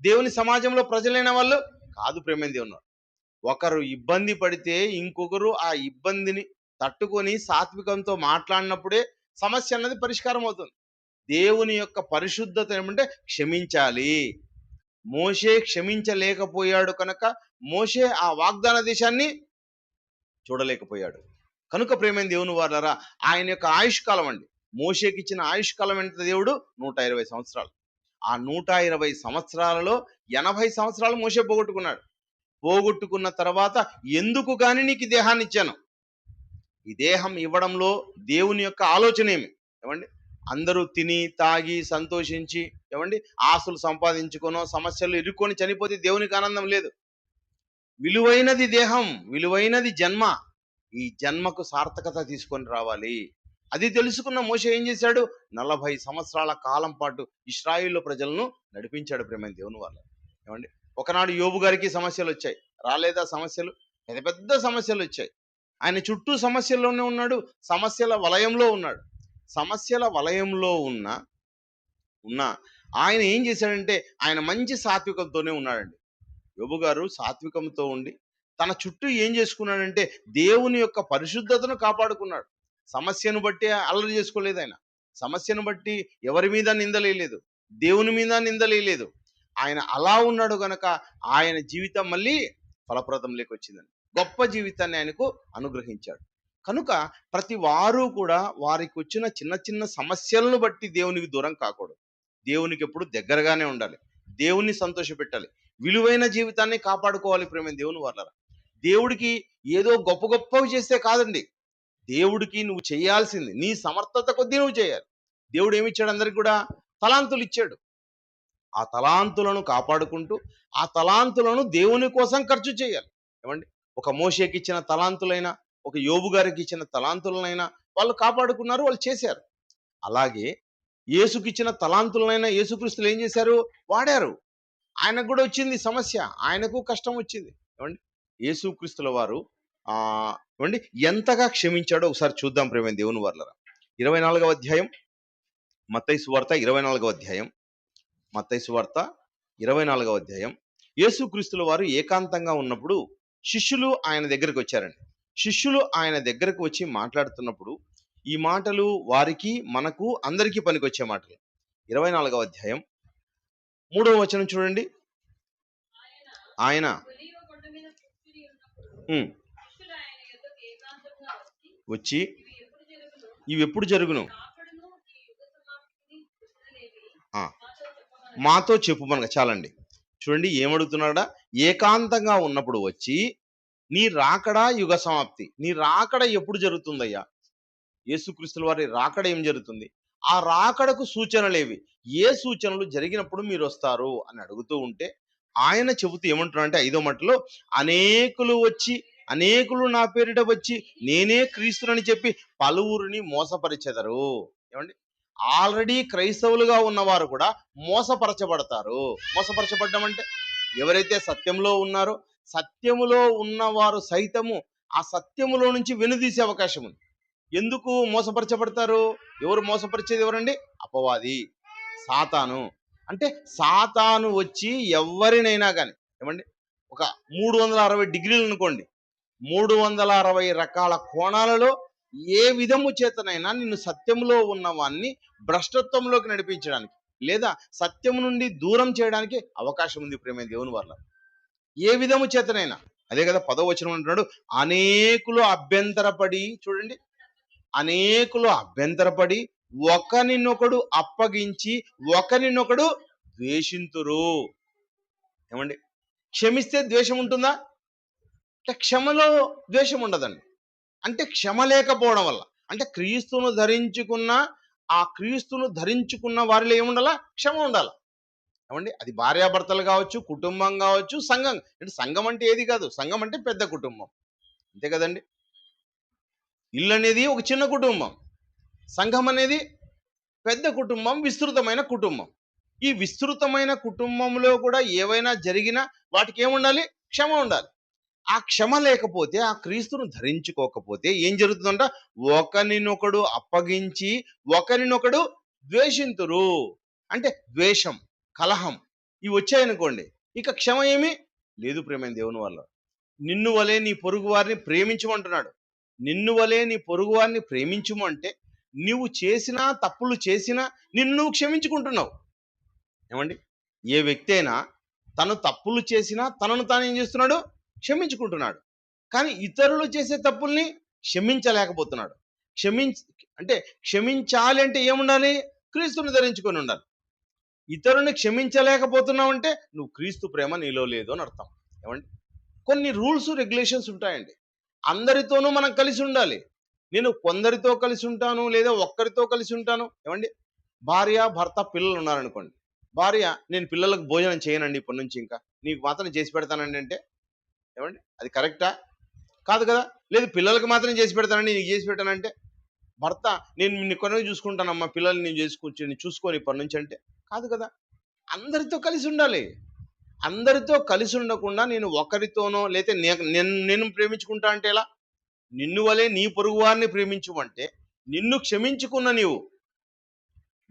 దేవుని సమాజంలో ప్రజలైన వాళ్ళు కాదు ప్రేమైన దేవుడు. ఒకరు ఇబ్బంది పడితే ఇంకొకరు ఆ ఇబ్బందిని తట్టుకొని సాత్వికంతో మాట్లాడినప్పుడే సమస్య అన్నది పరిష్కారం అవుతుంది. దేవుని యొక్క పరిశుద్ధత ఏమంటే క్షమించాలి. మోషే క్షమించలేకపోయాడు కనుక మోషే ఆ వాగ్దాన దేశాన్ని చూడలేకపోయాడు. కనుక ప్రేమైన దేవుని వారలారా, ఆయన యొక్క ఆయుష్కాలం అండి, మోషేకి ఇచ్చిన ఆయుష్కాలం ఎంత? దేవుడు 120 సంవత్సరాలు. ఆ 120 సంవత్సరాలలో 80 సంవత్సరాలు మోషే పోగొట్టుకున్నాడు. పోగొట్టుకున్న తర్వాత ఎందుకు కానీ నీకు ఈ దేహాన్ని ఇచ్చాను, ఈ దేహం ఇవ్వడంలో దేవుని యొక్క ఆలోచన ఏమి? ఏమండి? అందరూ తిని తాగి సంతోషించి ఏమండి ఆస్తులు సంపాదించుకోనో సమస్యలు ఇరుక్కొని చనిపోతే దేవునికి ఆనందం లేదు. విలువైనది దేహం, విలువైనది జన్మ. ఈ జన్మకు సార్థకత తీసుకొని రావాలి. అది తెలుసుకున్న మోషే ఏం చేశాడు? 40 సంవత్సరాల కాలం పాటు ఇశ్రాయేలు ప్రజలను నడిపించాడు ప్రేమైన దేవుని వల్ల. ఏమండి? ఒకనాడు యోబు గారికి సమస్యలు వచ్చాయి, రాలేదా సమస్యలు? పెద్ద పెద్ద సమస్యలు వచ్చాయి. ఆయన చుట్టూ సమస్యల్లోనే ఉన్నాడు, సమస్యల వలయంలో ఉన్నాడు. సమస్యల వలయంలో ఉన్న ఆయన ఏం చేశాడంటే ఆయన మంచి సాత్వికంతోనే ఉన్నాడండి. యోబు గారు సాత్వికంతో ఉండి తన చుట్టూ ఏం చేసుకున్నాడంటే దేవుని యొక్క పరిశుద్ధతను కాపాడుకున్నాడు. సమస్యను బట్టి అల్లరి చేసుకోలేదు ఆయన. సమస్యను బట్టి ఎవరి మీద నిందలేదు, దేవుని మీద నిందలేదు. ఆయన అలా ఉన్నాడు గనక ఆయన జీవితం మళ్ళీ ఫలప్రదం లేకొచ్చిందని, గొప్ప జీవితాన్ని ఆయనకు అనుగ్రహించాడు. కనుక ప్రతి వారు కూడా వారికి వచ్చిన చిన్న చిన్న సమస్యలను బట్టి దేవునికి దూరం కాకూడదు. దేవునికి ఎప్పుడు దగ్గరగానే ఉండాలి, దేవుణ్ణి సంతోషపెట్టాలి, విలువైన జీవితాన్ని కాపాడుకోవాలి. ప్రేమ దేవుని వాళ్ళరా, దేవుడికి ఏదో గొప్ప గొప్పవి చేస్తే కాదండి. దేవుడికి నువ్వు చేయాల్సింది నీ సమర్థత కొద్దీ నువ్వు చేయాలి. దేవుడు ఏమి ఇచ్చాడు? అందరికి కూడా తలాంతులు ఇచ్చాడు. ఆ తలాంతులను కాపాడుకుంటూ ఆ తలాంతులను దేవుని కోసం ఖర్చు చేయాలి. ఏమండి, ఒక మోషేకి ఇచ్చిన తలాంతులైనా, ఒక యోబు గారికి ఇచ్చిన తలాంతులనైనా వాళ్ళు కాపాడుకున్నారు, వాళ్ళు చేశారు. అలాగే యేసుకి ఇచ్చిన తలాంతులనైనా యేసుక్రీస్తులు ఏం చేశారు? వాడారు. ఆయనకు కూడా వచ్చింది సమస్య, ఆయనకు కష్టం వచ్చింది. ఏమండి, యేసుక్రీస్తుల వారు ఏమండి ఎంతగా క్షమించాడో ఒకసారి చూద్దాం ప్రేమ దేవుని వాళ్ళరా. 24వ అధ్యాయం మత్తయి సువార్త 24వ అధ్యాయం మత్తయి సువార్త 24వ అధ్యాయం. యేసుక్రీస్తుల వారు ఏకాంతంగా ఉన్నప్పుడు శిష్యులు ఆయన దగ్గరికి వచ్చారండి. శిష్యులు ఆయన దగ్గరకు వచ్చి మాట్లాడుతున్నప్పుడు ఈ మాటలు వారికి మనకు అందరికీ పనికొచ్చే మాటలు. 24వ అధ్యాయం 3వ వచనం చూడండి. ఆయన వచ్చి ఇవి ఎప్పుడు జరుగును మాతో చెప్పు మనకు చాలండి. చూడండి ఏమడుగుతున్నాడా? ఏకాంతంగా ఉన్నప్పుడు వచ్చి నీ రాకడా యుగ సమాప్తి. నీ రాకడ ఎప్పుడు జరుగుతుందయ్యా? యేసుక్రీస్తుల వారి రాకడ ఏం జరుగుతుంది? ఆ రాకడకు సూచనలేవి? ఏ సూచనలు జరిగినప్పుడు మీరు వస్తారు అని అడుగుతూ ఉంటే ఆయన చెబుతూ ఏమంటున్నా అంటే 5వ మట్టులో, అనేకులు నా పేరిట వచ్చి నేనే క్రీస్తునని చెప్పి పలువురిని మోసపరిచెదరు. ఏమండి, ఆల్రెడీ క్రైస్తవులుగా ఉన్నవారు కూడా మోసపరచబడతారు. మోసపరచబడ్డం అంటే ఎవరైతే సత్యంలో ఉన్నారో, సత్యములో ఉన్నవారు సైతము ఆ సత్యములో నుంచి వెనుదీసే అవకాశం ఉంది. ఎందుకు మోసపరచబడతారు? ఎవరు మోసపరిచేది? ఎవరండి? అపవాది, సాతాను. అంటే సాతాను వచ్చి ఎవరినైనా కానీ, ఏమండి, ఒక 360 డిగ్రీలు అనుకోండి, 360 రకాల కోణాలలో ఏ విధము చేతనైనా నిన్ను సత్యంలో ఉన్నవాన్ని భ్రష్టత్వంలోకి నడిపించడానికి లేదా సత్యం నుండి దూరం చేయడానికి అవకాశం ఉంది ప్రేమ దేవుని వల్ల. ఏ విధము చేతనైనా. అదే కదా 10వ వచనం అంటున్నాడు, అనేకులు అభ్యంతరపడి, చూడండి, అనేకులు అభ్యంతరపడి ఒకరినొకడు అప్పగించి ఒకరినొకడు ద్వేషింతురు. ఏమండి, క్షమిస్తే ద్వేషం ఉంటుందా? అంటే క్షమలో ద్వేషం ఉండదండి. అంటే క్షమ లేకపోవడం వల్ల, అంటే క్రీస్తును ధరించుకున్న వారిలో ఏముండాలా? క్షమ ఉండాలి. ఏమండి, అది భార్యాభర్తలు కావచ్చు, కుటుంబం కావచ్చు, సంఘం. అంటే సంఘం అంటే ఏది కాదు, సంఘం అంటే పెద్ద కుటుంబం, అంతే కదండి. ఇల్లు అనేది ఒక చిన్న కుటుంబం, సంఘం అనేది పెద్ద కుటుంబం, విస్తృతమైన కుటుంబం. ఈ విస్తృతమైన కుటుంబంలో కూడా ఏవైనా జరిగినా వాటికి ఏముండాలి? క్షమ ఉండాలి. ఆ క్షమ లేకపోతే, ఆ క్రీస్తును ధరించుకోకపోతే ఏం జరుగుతుందంట? ఒకరినొకడు అప్పగించి ఒకరినొకడు ద్వేషింతురు. అంటే ద్వేషం, కలహం ఇవి వచ్చాయనుకోండి, ఇక క్షమ ఏమీ లేదు ప్రేమైన దేవుని వల్ల. నిన్ను వలే నీ పొరుగు వారిని ప్రేమించమంటున్నాడు. నిన్ను వలే నీ పొరుగు వారిని ప్రేమించమంటే నువ్వు చేసినా, తప్పులు చేసినా నిన్ను క్షమించుకుంటున్నావు. ఏమండి, ఏ వ్యక్తి అయినా తను తప్పులు చేసినా తనను తాను ఏం చేస్తున్నాడు? క్షమించుకుంటున్నాడు. కానీ ఇతరులు చేసే తప్పుల్ని క్షమించలేకపోతున్నాడు. అంటే క్షమించాలి అంటే ఏముండాలి? క్రీస్తుని ధరించుకొని ఉండాలి. ఇతరుని క్షమించలేకపోతున్నావు అంటే నువ్వు క్రీస్తు ప్రేమ నీలో లేదు అని అర్థం. ఏమండి, కొన్ని రూల్స్ రెగ్యులేషన్స్ ఉంటాయండి. అందరితోనూ మనం కలిసి ఉండాలి. నేను కొందరితో కలిసి ఉంటాను లేదా ఒక్కరితో కలిసి ఉంటాను. ఏమండి, భార్య భర్త పిల్లలు ఉన్నారనుకోండి, భార్య నేను పిల్లలకు భోజనం చేయనండి ఇప్పటి నుంచి, ఇంకా నీకు మాత్రం చేసి పెడతానండి అంటే, ఏమండి అది కరెక్టా? కాదు కదా. లేదు పిల్లలకు మాత్రం చేసి పెడతానండి, నీకు చేసి పెట్టానంటే, భర్త నేను నిన్ను కొనగా చూసుకుంటానమ్మా, పిల్లల్ని నేను చూసుకొని ఇప్పటి నుంచి అంటే, కాదు కదా. అందరితో కలిసి ఉండాలి. అందరితో కలిసి ఉండకుండా నేను ఒకరితోనో లేతే నేను ప్రేమించుకుంటా అంటే ఎలా? నిన్ను వలే నీ పొరుగు వారిని ప్రేమించమంటే నిన్ను క్షమించుకున్న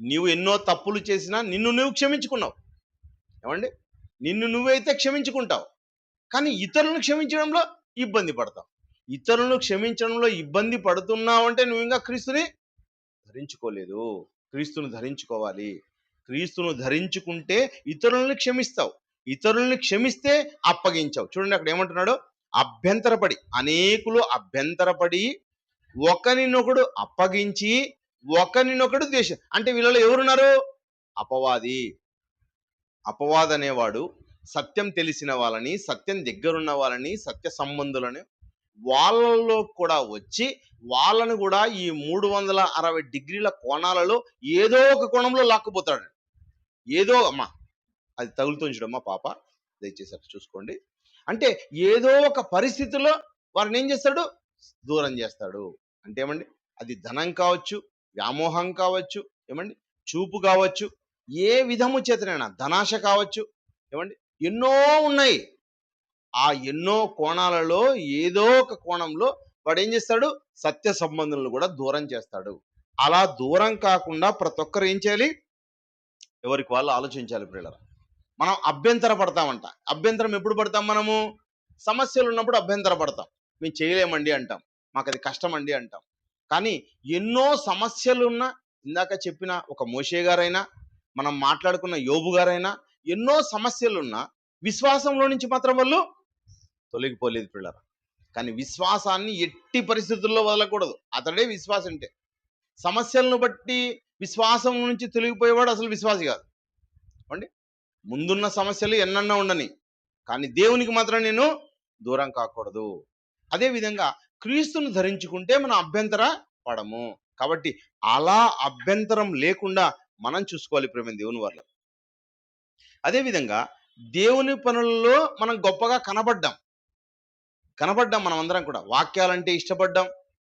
నీవు ఎన్నో తప్పులు చేసినా నిన్ను నువ్వు క్షమించుకున్నావు. ఏమండి, నిన్ను నువ్వైతే క్షమించుకుంటావు, కానీ ఇతరులను క్షమించడంలో ఇబ్బంది పడతావు. ఇతరులను క్షమించడంలో ఇబ్బంది పడుతున్నావు అంటే నువ్వు ఇంకా క్రీస్తుని ధరించుకోలేదు. క్రీస్తును ధరించుకోవాలి. క్రీస్తును ధరించుకుంటే ఇతరులను క్షమిస్తావు. ఇతరులను క్షమిస్తే అప్పగించావు. చూడండి అక్కడ ఏమంటున్నాడు, అభ్యంతరపడి, అనేకులు అభ్యంతరపడి ఒకరినొకడు అప్పగించి ఒకరినొకడు ద్వేషం. అంటే వీళ్ళలో ఎవరున్నారు? అపవాది అనేవాడు సత్యం తెలిసిన వాళ్ళని, సత్యం దగ్గరున్న వాళ్ళని, సత్య సంబంధులని వాళ్ళలో కూడా వచ్చి వాళ్ళను కూడా ఈ 360 డిగ్రీల కోణాలలో ఏదో ఒక కోణంలో లాక్కుపోతాడు. ఏదో అమ్మా అది తగులుతుంది చూడమ్మా పాప, దయచేసి అట్లా చూసుకోండి. అంటే ఏదో ఒక పరిస్థితుల్లో వారిని ఏం చేస్తాడు? దూరం చేస్తాడు. అంటే ఏమండి, అది ధనం కావచ్చు, వ్యామోహం కావచ్చు, ఏమండి చూపు కావచ్చు, ఏ విధము చేతనైనా ధనాశ కావచ్చు, ఏమండి ఎన్నో ఉన్నాయి. ఆ ఎన్నో కోణాలలో ఏదో ఒక కోణంలో వాడు ఏం చేస్తాడు? సత్య సంబంధులను కూడా దూరం చేస్తాడు. అలా దూరం కాకుండా ప్రతి ఒక్కరు ఏం చేయాలి? ఎవరికి వాళ్ళు ఆలోచించాలి. ప్రియులారా, మనం అభ్యంతర పడతామంట. అభ్యంతరం ఎప్పుడు పడతాం? మనము సమస్యలు ఉన్నప్పుడు అభ్యంతర పడతాం. మేము చేయలేమండి అంటాం, మాకు అది కష్టం అండి అంటాం. కానీ ఎన్నో సమస్యలు ఉన్న, ఇందాక చెప్పిన ఒక మోషే గారైనా, మనం మాట్లాడుకున్న యోబు గారైనా, ఎన్నో సమస్యలున్నా విశ్వాసంలో నుంచి మాత్రం వాళ్ళు తొలగిపోలేదు పిల్లరా. కానీ విశ్వాసాన్ని ఎట్టి పరిస్థితుల్లో వదలకూడదు. అతడే విశ్వాసం. అంటే సమస్యలను బట్టి విశ్వాసం నుంచి తొలగిపోయేవాడు అసలు విశ్వాసి కాదు అండి. ముందున్న సమస్యలు ఎన్నన్నా ఉండని, కానీ దేవునికి మాత్రం నేను దూరం కాకూడదు. అదేవిధంగా క్రీస్తును ధరించుకుంటే మనం అభ్యంతర పడము. కాబట్టి అలా అభ్యంతరం లేకుండా మనం చూసుకోవాలి ప్రేమ దేవుని వల్ల. అదేవిధంగా దేవుని పనులలో మనం గొప్పగా కనబడ్డాం మనం అందరం కూడా. వాక్యాలంటే ఇష్టపడ్డాం,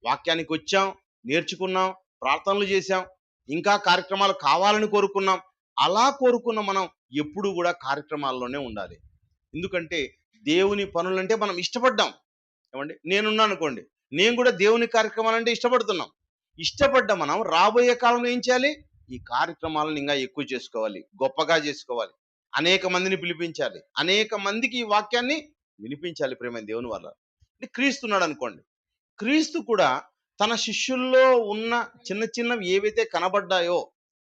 వాక్యానికి వచ్చాం, నేర్చుకున్నాం, ప్రార్థనలు చేశాం, ఇంకా కార్యక్రమాలు కావాలని కోరుకున్నాం. అలా కోరుకున్న మనం ఎప్పుడు కూడా కార్యక్రమాల్లోనే ఉండాలి. ఎందుకంటే దేవుని పనులంటే మనం ఇష్టపడ్డాం. ఏమండి, నేనున్నాను అనుకోండి, నేను కూడా దేవుని కార్యక్రమాలంటే ఇష్టపడ్డ మనం రాబోయే కాలంలో ఏం చేయాలి? ఈ కార్యక్రమాలను ఇంకా ఎక్కువ చేసుకోవాలి, గొప్పగా చేసుకోవాలి, అనేక మందిని పిలిపించాలి, అనేక మందికి ఈ వాక్యాన్ని వినిపించాలి ప్రేమ దేవుని వల్ల. క్రీస్తున్నాడు అనుకోండి, క్రీస్తు కూడా తన శిష్యుల్లో ఉన్న చిన్న చిన్నవి ఏవైతే కనబడ్డాయో,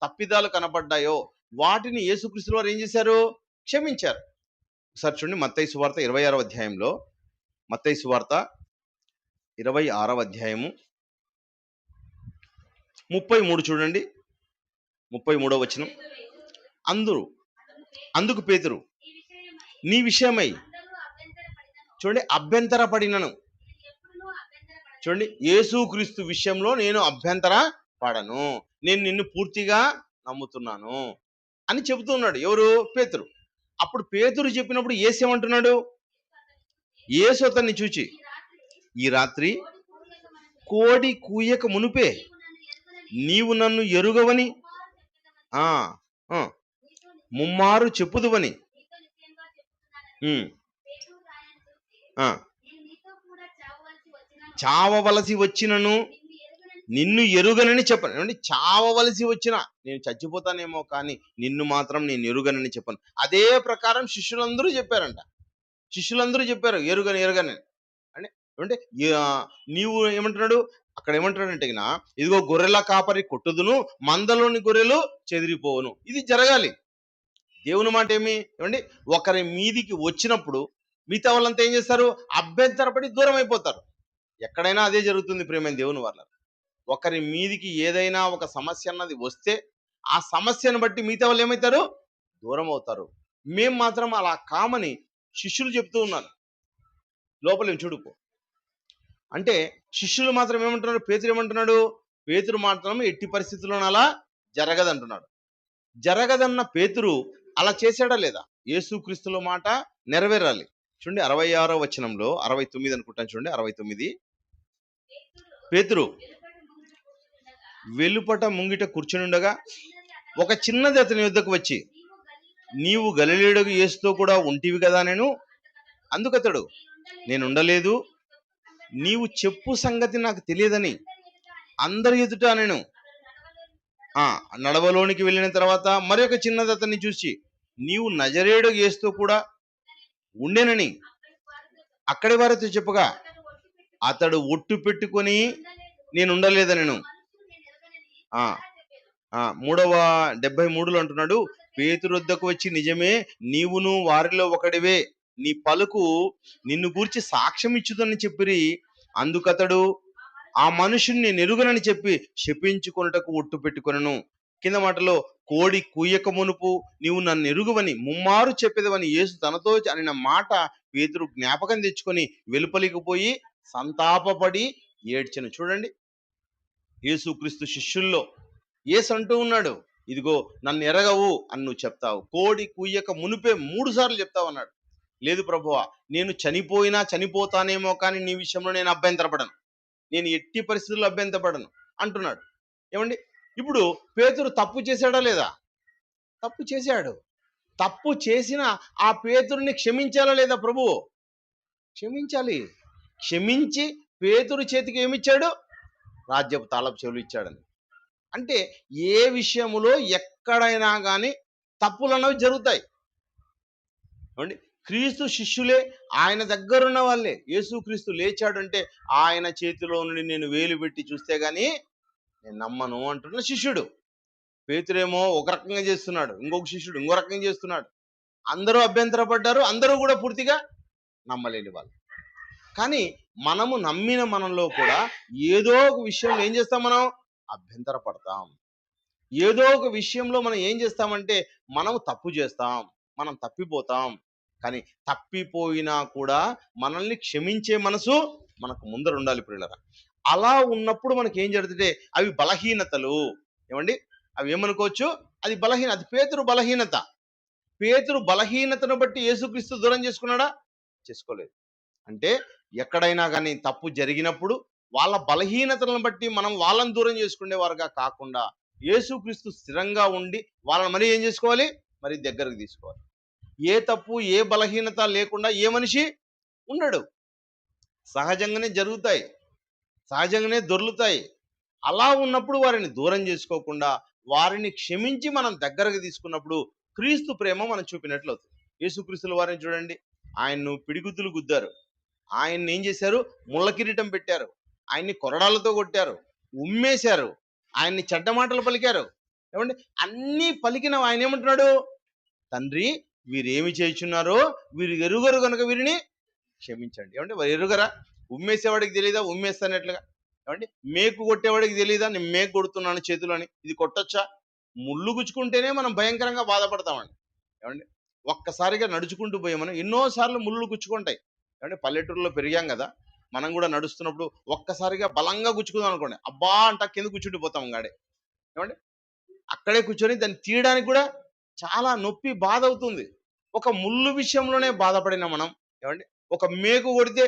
తప్పిదాలు కనబడ్డాయో, వాటిని యేసుక్రీస్తు వారు ఏం చేశారు? క్షమించారు. ఒకసారి చూడండి, మత్తయి సువార్త 26వ అధ్యాయంలో, మత్తయి సువార్త 26వ అధ్యాయము 33 చూడండి, 33వ వచనం. అందుకు పేతురు నీ విషయమై, చూడండి, అభ్యంతర పడినను. చూడండి, యేసుక్రీస్తు విషయంలో నేను అభ్యంతర పడను, నేను నిన్ను పూర్తిగా నమ్ముతున్నాను అని చెబుతూ ఉన్నాడు. ఎవరు? పేతురు. అప్పుడు పేతురు చెప్పినప్పుడు యేసు ఏమంటున్నాడు? యేసు అతన్ని చూచి, ఈ రాత్రి కోడి కూయక మునుపే నీవు నన్ను ఎరుగవని ముమ్మారు చెప్పుదువని. చావవలసి వచ్చినను నిన్ను ఎరుగనని చెప్పను. ఏమండి, చావవలసి వచ్చిన, నేను చచ్చిపోతానేమో కానీ నిన్ను మాత్రం నేను ఎరుగనని చెప్పను. అదే ప్రకారం శిష్యులందరూ చెప్పారు ఎరుగని అంటే నీవు ఏమంటున్నాడు అక్కడ? ఏమంటున్నాడంటే, ఇదిగో గొర్రెల కాపరి కొట్టుదును, మందలోని గొర్రెలు చెదిరిపోవును. ఇది జరగాలి. దేవుని మాట ఏమండి, ఒకరి మీదికి వచ్చినప్పుడు మిగతా వాళ్ళంతా ఏం చేస్తారు? అభ్యంతరపడి దూరం అయిపోతారు. ఎక్కడైనా అదే జరుగుతుంది ప్రేమ దేవుని వల్ల. ఒకరి మీదికి ఏదైనా ఒక సమస్య అన్నది వస్తే ఆ సమస్యను బట్టి మిగతా వాళ్ళు ఏమవుతారు? దూరం అవుతారు. మేము మాత్రం అలా కామని శిష్యులు చెప్తూ ఉన్నారు. లోపల చూడుకో అంటే శిష్యులు మాత్రం ఏమంటున్నారు? పేతురు ఏమంటున్నాడు? పేతురు మాత్రం ఎట్టి పరిస్థితుల్లోనూ అలా జరగదంటున్నాడు. జరగదన్న పేతురు అలా చేశాడా లేదా? యేసుక్రీస్తుల మాట నెరవేరాలి. చూడండి, 66వ వచనంలో, 69 అనుకుంటాను, చూడండి 69. పేతురు వెలుపట ముంగిట కూర్చునిండగా ఒక చిన్నది అతని యొద్దకు వచ్చి, నీవు గలిలయుడగు యేసుతో కూడా ఉంటివి కదా నేను. అందుకతడు, నేను ఉండలేదు, నీవు చెప్పు సంగతి నాకు తెలియదని అందరి ఎదుట నేను ఆ నడవలోనికి వెళ్ళిన తర్వాత మరి ఒక చిన్నది అతన్ని చూసి, నీవు నజరేయుడు యేసుతో కూడా ఉండేనని అక్కడి వారితో చెప్పగా, అతడు ఒట్టు పెట్టుకొని నేను ఉండలేదనెను. ఆ మూడవ 73లో అంటున్నాడు, పేతురు వద్దకు వచ్చి, నిజమే, నీవును వారిలో ఒకడివే, నీ పలుకు నిన్ను గూర్చి సాక్ష్యం ఇచ్చుదని చెప్పిరి. అందుకతడు ఆ మనుషుణ్ణి నెరుగనని చెప్పి శపించుకొనుటకు ఒట్టు పెట్టుకొనెను. కింద మాటలో, కోడి కూయక మునుపు నీవు నన్ను ఎరుగువని ముమ్మారు చెప్పేదవని యేసు తనతో అనిన మాట పేతురు జ్ఞాపకం తెచ్చుకొని వెలుపలికి పోయి సంతాపపడి ఏడ్చెను. చూడండి, యేసుక్రీస్తు శిష్యుల్లో యేసు అంటూ ఉన్నాడు, ఇదిగో నన్ను ఎరగవు అని నువ్వు చెప్తావు, కోడి కూయక మునిపే 3 సార్లు చెప్తావు అన్నాడు. లేదు ప్రభువా, నేను చనిపోయినా చనిపోతానేమో కానీ నీ విషయంలో నేను అభ్యంతరపడను, నేను ఎట్టి పరిస్థితుల్లో అభ్యంతరపడను అంటున్నాడు. ఏమండి, ఇప్పుడు పేతురు తప్పు చేశాడా లేదా? తప్పు చేశాడు. తప్పు చేసిన ఆ పేతురుని క్షమించాలా లేదా ప్రభువు? క్షమించాలి. క్షమించి పేతురు చేతికి ఏమిచ్చాడు? రాజ్యపు తాళపు చెవులు ఇచ్చాడని. అంటే ఏ విషయములో ఎక్కడైనా కానీ తప్పులు అన్నవి జరుగుతాయి. ఏమండి, క్రీస్తు శిష్యులే, ఆయన దగ్గరున్న వాళ్ళే. యేసుక్రీస్తు లేచాడు అంటే ఆయన చేతిలో నుండి నేను వేలు పెట్టి చూస్తే గానీ నేను నమ్మను అంటున్న శిష్యుడు. పేతురేమో ఒక రకంగా చేస్తున్నాడు, ఇంకొక శిష్యుడు ఇంకో రకంగా చేస్తున్నాడు. అందరూ అభ్యంతరపడ్డారు, అందరూ కూడా పూర్తిగా నమ్మలేని వాళ్ళు. కానీ మనము నమ్మిన మనంలో కూడా ఏదో ఒక విషయంలో ఏం చేస్తాం? మనం అభ్యంతరపడతాం. ఏదో ఒక విషయంలో మనం ఏం చేస్తామంటే మనం తప్పు చేస్తాం, మనం తప్పిపోతాం. కానీ తప్పిపోయినా కూడా మనల్ని క్షమించే మనసు మనకు ముందర ఉండాలి ప్రియులారా. అలా ఉన్నప్పుడు మనకి ఏం జరుగుతుంటే అవి బలహీనతలు. ఏమండి, అవి ఏమనుకోవచ్చు? అది అది పేతురు బలహీనత. పేతురు బలహీనతను బట్టి యేసుక్రీస్తు దూరం చేసుకున్నాడా? చేసుకోలేదు. అంటే ఎక్కడైనా కానీ తప్పు జరిగినప్పుడు వాళ్ళ బలహీనతలను బట్టి మనం వాళ్ళని దూరం చేసుకునేవారుగా కాకుండా యేసుక్రీస్తు స్థిరంగా ఉండి వాళ్ళని మరి ఏం చేసుకోవాలి? మరి దగ్గరకు తీసుకోవాలి. ఏ తప్పు ఏ బలహీనత లేకుండా ఏ మనిషి ఉండడు. సహజంగానే జరుగుతాయి, సహజంగానే దొర్లుతాయి. అలా ఉన్నప్పుడు వారిని దూరం చేసుకోకుండా వారిని క్షమించి మనం దగ్గరకు తీసుకున్నప్పుడు క్రీస్తు ప్రేమ మనం చూపినట్లు అవుతుంది. యేసుక్రీస్తుల వారిని చూడండి, ఆయన్ను పిడిగుద్దులు గుద్దారు, ఆయన్ని ఏం చేశారు? ముళ్ళ కిరీటం పెట్టారు, ఆయన్ని కొరడాలతో కొట్టారు, ఉమ్మేశారు, ఆయన్ని చెడ్డ మాటలు పలికారు. ఏమండి, అన్నీ పలికిన ఆయన ఏమంటున్నాడు? తండ్రి, వీరేమి చేయుచున్నారో వీరు ఎరుగరు కనుక వీరిని క్షమించండి. ఏమంటే వారు ఎరుగరా? ఉమ్మేసేవాడికి తెలియదా ఉమ్మేస్తానట్లుగా? ఏమండి, మేకు కొట్టేవాడికి తెలియదా నేను మేకు కొడుతున్నాను చేతులు అని? ఇది కొట్టొచ్చా? ముళ్ళు గుచ్చుకుంటేనే మనం భయంకరంగా బాధపడతామండి. ఏమండి, ఒక్కసారిగా నడుచుకుంటూ పోయి మనం ఎన్నోసార్లు ముళ్ళు గుచ్చుకుంటాయి. ఏమంటే పల్లెటూరులో పెరిగాం కదా, మనం కూడా నడుస్తున్నప్పుడు ఒక్కసారిగా బలంగా గుచ్చుకుందాం అనుకోండి, అబ్బా అంట కింద కూర్చుండిపోతాం గాడే. ఏమండి, అక్కడే కూర్చొని దాన్ని తీయడానికి కూడా చాలా నొప్పి బాధ అవుతుంది. ఒక ముళ్ళు విషయంలోనే బాధపడిన మనం, ఏమండి, ఒక మేకు కొడితే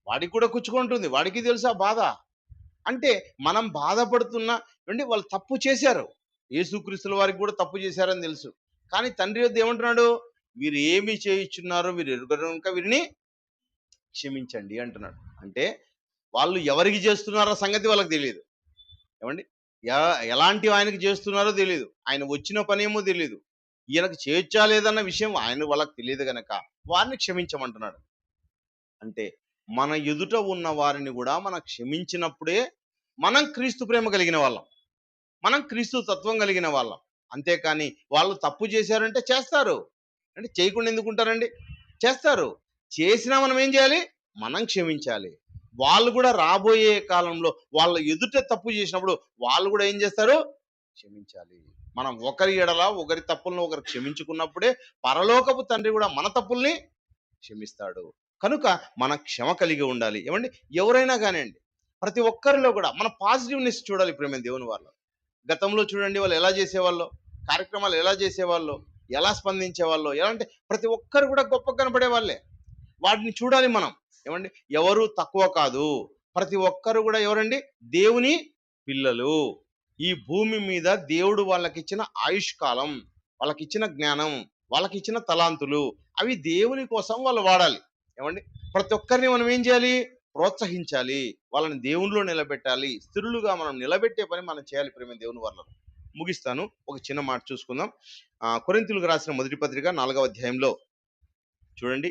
వాడికి కూడా కూర్చుకుంటుంది, వాడికి తెలుసా బాధ. అంటే మనం బాధపడుతున్నా, ఏమండి, వాళ్ళు తప్పు చేశారు, యేసుక్రీస్తుల వారికి కూడా తప్పు చేశారని తెలుసు. కానీ తండ్రి వద్ద ఏమంటున్నాడు? వీరు ఏమి చేయుచున్నారో వీరు ఎరుగరు కనుక వీరిని క్షమించండి అంటున్నాడు. అంటే వాళ్ళు ఎవరికి చేస్తున్నారో సంగతి వాళ్ళకి తెలియదు. ఏమండి, ఎలాంటి ఆయనకి చేస్తున్నారో తెలియదు, ఆయన వచ్చిన పనేమో తెలియదు, ఈయనకు చేయొచ్చా లేదన్న విషయం వాళ్ళకి తెలియదు గనక వారిని క్షమించమంటున్నాడు. అంటే మన ఎదుట ఉన్న వారిని కూడా మనం క్షమించినప్పుడే మనం క్రీస్తు ప్రేమ కలిగిన వాళ్ళం, మనం క్రీస్తు తత్వం కలిగిన వాళ్ళం. అంతేకాని వాళ్ళు తప్పు చేశారంటే చేస్తారు, అంటే చేయకుండా ఎందుకుంటారండి? చేస్తారు. చేసినా మనం ఏం చేయాలి? మనం క్షమించాలి. వాళ్ళు కూడా రాబోయే కాలంలో వాళ్ళ ఎదుట తప్పు చేసినప్పుడు వాళ్ళు కూడా ఏం చేస్తారు? క్షమించాలి. మనం ఒకరి ఎడల ఒకరి తప్పులను ఒకరు క్షమించుకున్నప్పుడే పరలోకపు తండ్రి కూడా మన తప్పుల్ని క్షమిస్తాడు. కనుక మన క్షమ కలిగి ఉండాలి. ఏమండి, ఎవరైనా కానివ్వండి, ప్రతి ఒక్కరిలో కూడా మన పాజిటివ్నెస్ చూడాలి. ప్రేమ దేవుని వాళ్ళు గతంలో చూడండి, వాళ్ళు ఎలా చేసేవాళ్ళు, కార్యక్రమాలు ఎలా చేసేవాళ్ళు, ఎలా స్పందించేవాళ్ళు, ఎలా అంటే ప్రతి ఒక్కరు కూడా గొప్ప కనపడే వాళ్ళే. వాటిని చూడాలి మనం. ఏమండి, ఎవరు తక్కువ కాదు, ప్రతి ఒక్కరు కూడా ఎవరండి? దేవుని పిల్లలు. ఈ భూమి మీద దేవుడు వాళ్ళకిచ్చిన ఆయుష్కాలం, వాళ్ళకిచ్చిన జ్ఞానం, వాళ్ళకిచ్చిన తలాంతులు, అవి దేవుని కోసం వాళ్ళు వాడాలి. ఏమండి, ప్రతి ఒక్కరిని మనం ఏం చేయాలి? ప్రోత్సహించాలి, వాళ్ళని దేవునిలో నిలబెట్టాలి, స్థిరులుగా మనం నిలబెట్టే పని మనం చేయాలి. ప్రేమ దేవుని వల్ల ముగిస్తాను. ఒక చిన్న మాట చూసుకుందాం. కొరింథీయులకు రాసిన మొదటి పత్రిక 4వ అధ్యాయంలో చూడండి.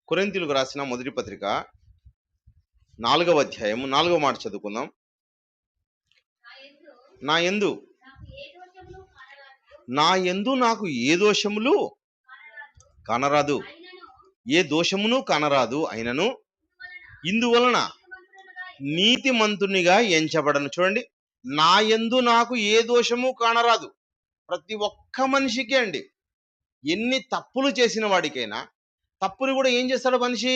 కొరింథీయులకు రాసిన మొదటి పత్రిక 4వ అధ్యాయం 4వ మాట చదువుకుందాం. నా యందు నాకు ఏ దోషములు కనరాదు, ఏ దోషమును కనరాదు, అయినను ఇందువలన నీతిమంతునిగా ఎంచబడను. చూడండి, నా యందు నాకు ఏ దోషము కానరాదు. ప్రతి ఒక్క మనిషికి అండి, ఎన్ని తప్పులు చేసిన వాడికైనా తప్పుని కూడా ఏం చేస్తాడు మనిషి?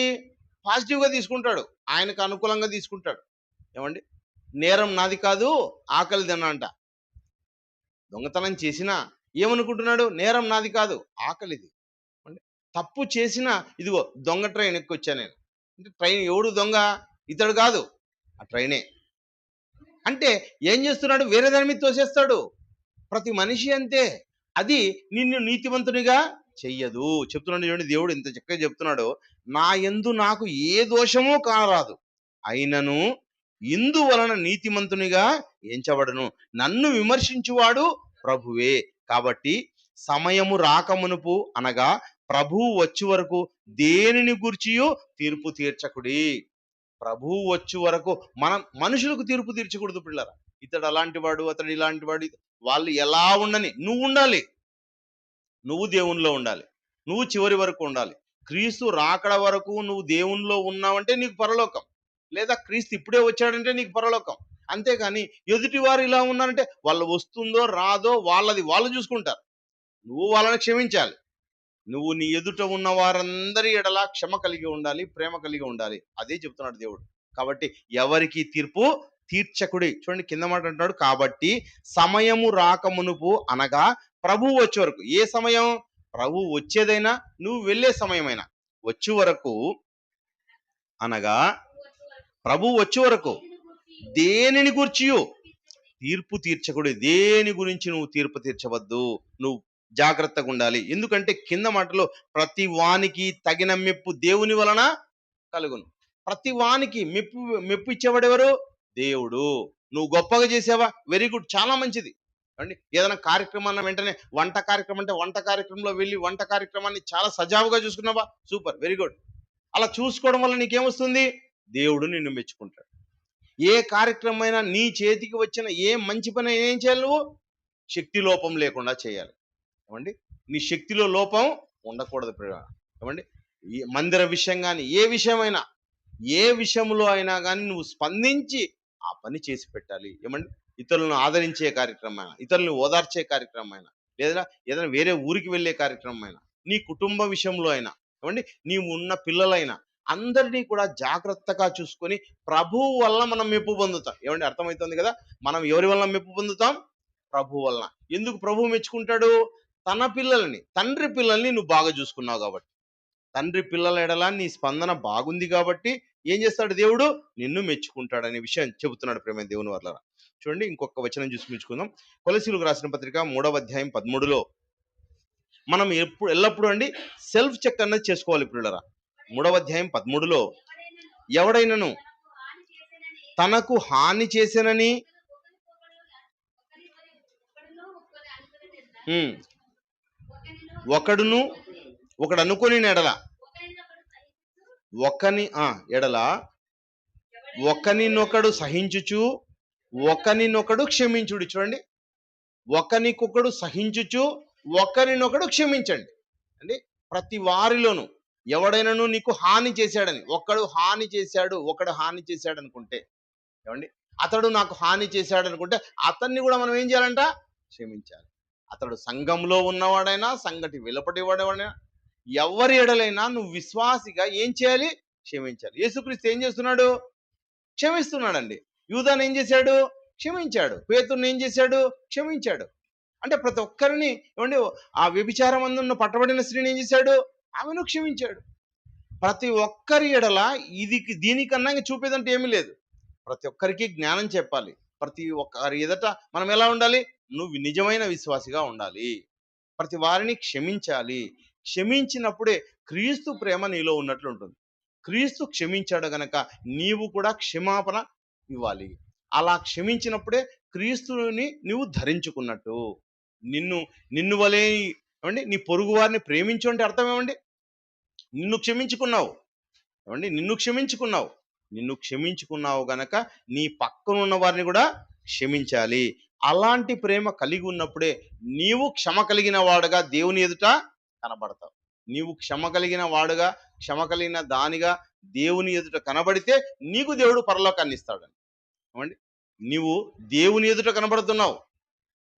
పాజిటివ్గా తీసుకుంటాడు, ఆయనకు అనుకూలంగా తీసుకుంటాడు. ఏమండి, నేరం నాది కాదు ఆకలి తినంట. దొంగతనం చేసినా ఏమనుకుంటున్నాడు? నేరం నాది కాదు, ఆకలిది. తప్పు చేసినా ఇదిగో దొంగ ట్రైన్ ఎక్కొచ్చా నేను అంటే, ట్రైన్ ఎవడు దొంగ? ఇతడు కాదు, ఆ ట్రైనే. అంటే ఏం చేస్తున్నాడు? వేరే దాని మీద తోసేస్తాడు. ప్రతి మనిషి అంతే. అది నిన్ను నీతివంతునిగా చెయ్యదు. చెప్తున్నాడు చూడండి, దేవుడు ఇంత చక్కగా చెప్తున్నాడు. నా యందు నాకు ఏ దోషమూ కానరాదు, అయినను ఇందువలన నీతిమంతునిగా ఎంచబడను. నన్ను విమర్శించువాడు ప్రభువే. కాబట్టి సమయము రాకమునుపు, అనగా ప్రభువు వచ్చి వరకు దేనిని గూర్చియో తీర్పు తీర్చకుడి. ప్రభువు వచ్చి వరకు మనం మనుషులకు తీర్పు తీర్చకూడదు పిల్లరా. ఇతడు అలాంటి వాడు, అతడు ఇలాంటి వాడు, వాళ్ళు ఎలా ఉండని నువ్వు ఉండాలి. నువ్వు దేవునిలో ఉండాలి, నువ్వు చివరి వరకు ఉండాలి. క్రీస్తు రాకడ వరకు నువ్వు దేవునిలో ఉన్నావంటే నీకు పరలోకం, లేదా క్రీస్తు ఇప్పుడే వచ్చాడంటే నీకు పరలోకం. అంతేకాని ఎదుటి వారు ఇలా ఉన్నారంటే వాళ్ళు వస్తుందో రాదో వాళ్ళది వాళ్ళు చూసుకుంటారు. నువ్వు వాళ్ళని క్షమించాలి. నువ్వు నీ ఎదుట ఉన్న వారందరి ఎడల క్షమ కలిగి ఉండాలి, ప్రేమ కలిగి ఉండాలి. అదే చెప్తున్నాడు దేవుడు. కాబట్టి ఎవరికి తీర్పు తీర్చకుడి. చూడండి కింద మాట అంటున్నాడు, కాబట్టి సమయము రాకమునుపు, అనగా ప్రభువు వచ్చే వరకు. ఏ సమయం? ప్రభువు వచ్చేదైనా నువ్వు వెళ్ళే సమయమైనా వచ్చే వరకు, అనగా ప్రభువు వచ్చే వరకు దేనిని గూర్చియో తీర్పు తీర్చకుడి. దేని గురించి నువ్వు తీర్పు తీర్చవద్దు, నువ్వు జాగ్రత్తగా ఉండాలి. ఎందుకంటే కింద మాటలో ప్రతి వానికి తగిన మెప్పు దేవుని వలన కలుగును. ప్రతి వానికి మెప్పు ఇచ్చేవాడెవరు? దేవుడు. నువ్వు గొప్పగా చేసావా, వెరీ గుడ్, చాలా మంచిది అండి. ఏదైనా కార్యక్రమాన్ని వెంటనే వంట కార్యక్రమం అంటే వంట కార్యక్రమంలో వెళ్ళి వంట కార్యక్రమాన్ని చాలా సజావుగా చూసుకున్నావా, సూపర్, వెరీ గుడ్. అలా చూసుకోవడం వల్ల నీకేమొస్తుంది? దేవుడు నిన్ను మెచ్చుకుంటాడు. ఏ కార్యక్రమం అయినా నీ చేతికి వచ్చిన ఏ మంచి పని ఏం చేయాలి? నువ్వు శక్తి లోపం లేకుండా చేయాలి. ఏమండి, నీ శక్తిలో లోపం ఉండకూడదు. ఏమండి, ఈ మందిర విషయం కానీ ఏ విషయంలో అయినా కానీ నువ్వు స్పందించి ఆ పని చేసి పెట్టాలి. ఏమండి, ఇతరులను ఆదరించే కార్యక్రమం అయినా, ఇతరులను ఓదార్చే కార్యక్రమం అయినా, లేదా ఏదైనా వేరే ఊరికి వెళ్ళే కార్యక్రమం అయినా, నీ కుటుంబ విషయంలో అయినా, ఏమండి నీవు ఉన్న పిల్లలైనా, అందరినీ కూడా జాగ్రత్తగా చూసుకొని ప్రభువు వల్ల మనం మెప్పు పొందుతాం. ఏమండి, అర్థమవుతుంది కదా? మనం ఎవరి వల్ల మెప్పు పొందుతాం? ప్రభు వలన. ఎందుకు ప్రభువు మెచ్చుకుంటాడు? తన పిల్లల్ని, తండ్రి పిల్లల్ని నువ్వు బాగా చూసుకున్నావు కాబట్టి, తండ్రి పిల్లల ఎడల నీ స్పందన బాగుంది కాబట్టి ఏం చేస్తాడు? దేవుడు నిన్ను మెచ్చుకుంటాడు అనే విషయం చెబుతున్నాడు ప్రేమ దేవుని వల్ల. చూడండి, ఇంకొక వచనం చూసి మెచ్చుకుందాం. కొలసీయులకు రాసిన పత్రిక 3వ అధ్యాయం 13లో మనం ఎల్లప్పుడూ అండి సెల్ఫ్ చెక్ అన్నది చేసుకోవాలి పిల్లరా. 3వ అధ్యాయం 13లో, ఎవడైనను తనకు హాని చేసేనని ఒకడు అనుకుని ఎడల ఒకనినొకడు సహించుచు ఒకనినొకడు క్షమించుడు. చూడండి, ఒకనికొకడు సహించుచు ఒకరినొకడు క్షమించండి అండి. ప్రతి వారిలోనూ ఎవడైనాను నీకు హాని చేశాడని, ఒకడు హాని చేశాడు అనుకుంటే, ఏమండి అతడు నాకు హాని చేశాడు అనుకుంటే అతన్ని కూడా మనం ఏం చేయాలంట? క్షమించాలి. అతడు సంఘంలో ఉన్నవాడైనా, సంగటి వెలుపడేవాడైనా, ఎవరి ఎడలైనా నువ్వు విశ్వాసిగా ఏం చేయాలి? క్షమించాలి. యేసుక్రీస్తు ఏం చేస్తున్నాడు? క్షమిస్తున్నాడండి. యూదాను ఏం చేశాడు? క్షమించాడు. పేతురుని ఏం చేశాడు? క్షమించాడు. అంటే ప్రతి ఒక్కరిని, ఏమండి ఆ వ్యభిచారం అందున్న పట్టబడిన స్త్రీని ఏం చేశాడు? ఆమెను క్షమించాడు. ప్రతి ఒక్కరి ఎడల దీనికన్నా చూపేదంటే ఏమీ లేదు. ప్రతి ఒక్కరికి జ్ఞానం చెప్పాలి. ప్రతి ఒక్కరి ఎదుట మనం ఎలా ఉండాలి? నువ్వు నిజమైన విశ్వాసిగా ఉండాలి. ప్రతి వారిని క్షమించాలి. క్షమించినప్పుడే క్రీస్తు ప్రేమ నీలో ఉన్నట్లు ఉంటుంది. క్రీస్తు క్షమించాడు గనక నీవు కూడా క్షమాపణ ఇవ్వాలి. అలా క్షమించినప్పుడే క్రీస్తుని నువ్వు ధరించుకున్నట్టు. నిన్ను నిన్ను వలే ఏమండి నీ పొరుగు వారిని ప్రేమించు అంటే అర్థం ఏమండి? నిన్ను క్షమించుకున్నావు ఏమండి, నిన్ను క్షమించుకున్నావు గనక నీ పక్కనున్న వారిని కూడా క్షమించాలి. అలాంటి ప్రేమ కలిగి ఉన్నప్పుడే నీవు క్షమ కలిగిన వాడుగా దేవుని ఎదుట కనబడతావు. నీవు క్షమ కలిగిన వాడుగా, క్షమ కలిగిన దానిగా దేవుని ఎదుట కనబడితే నీకు దేవుడు పరలోకాన్ని ఇస్తాడని. ఏమండి, నీవు దేవుని ఎదుట కనబడుతున్నావు,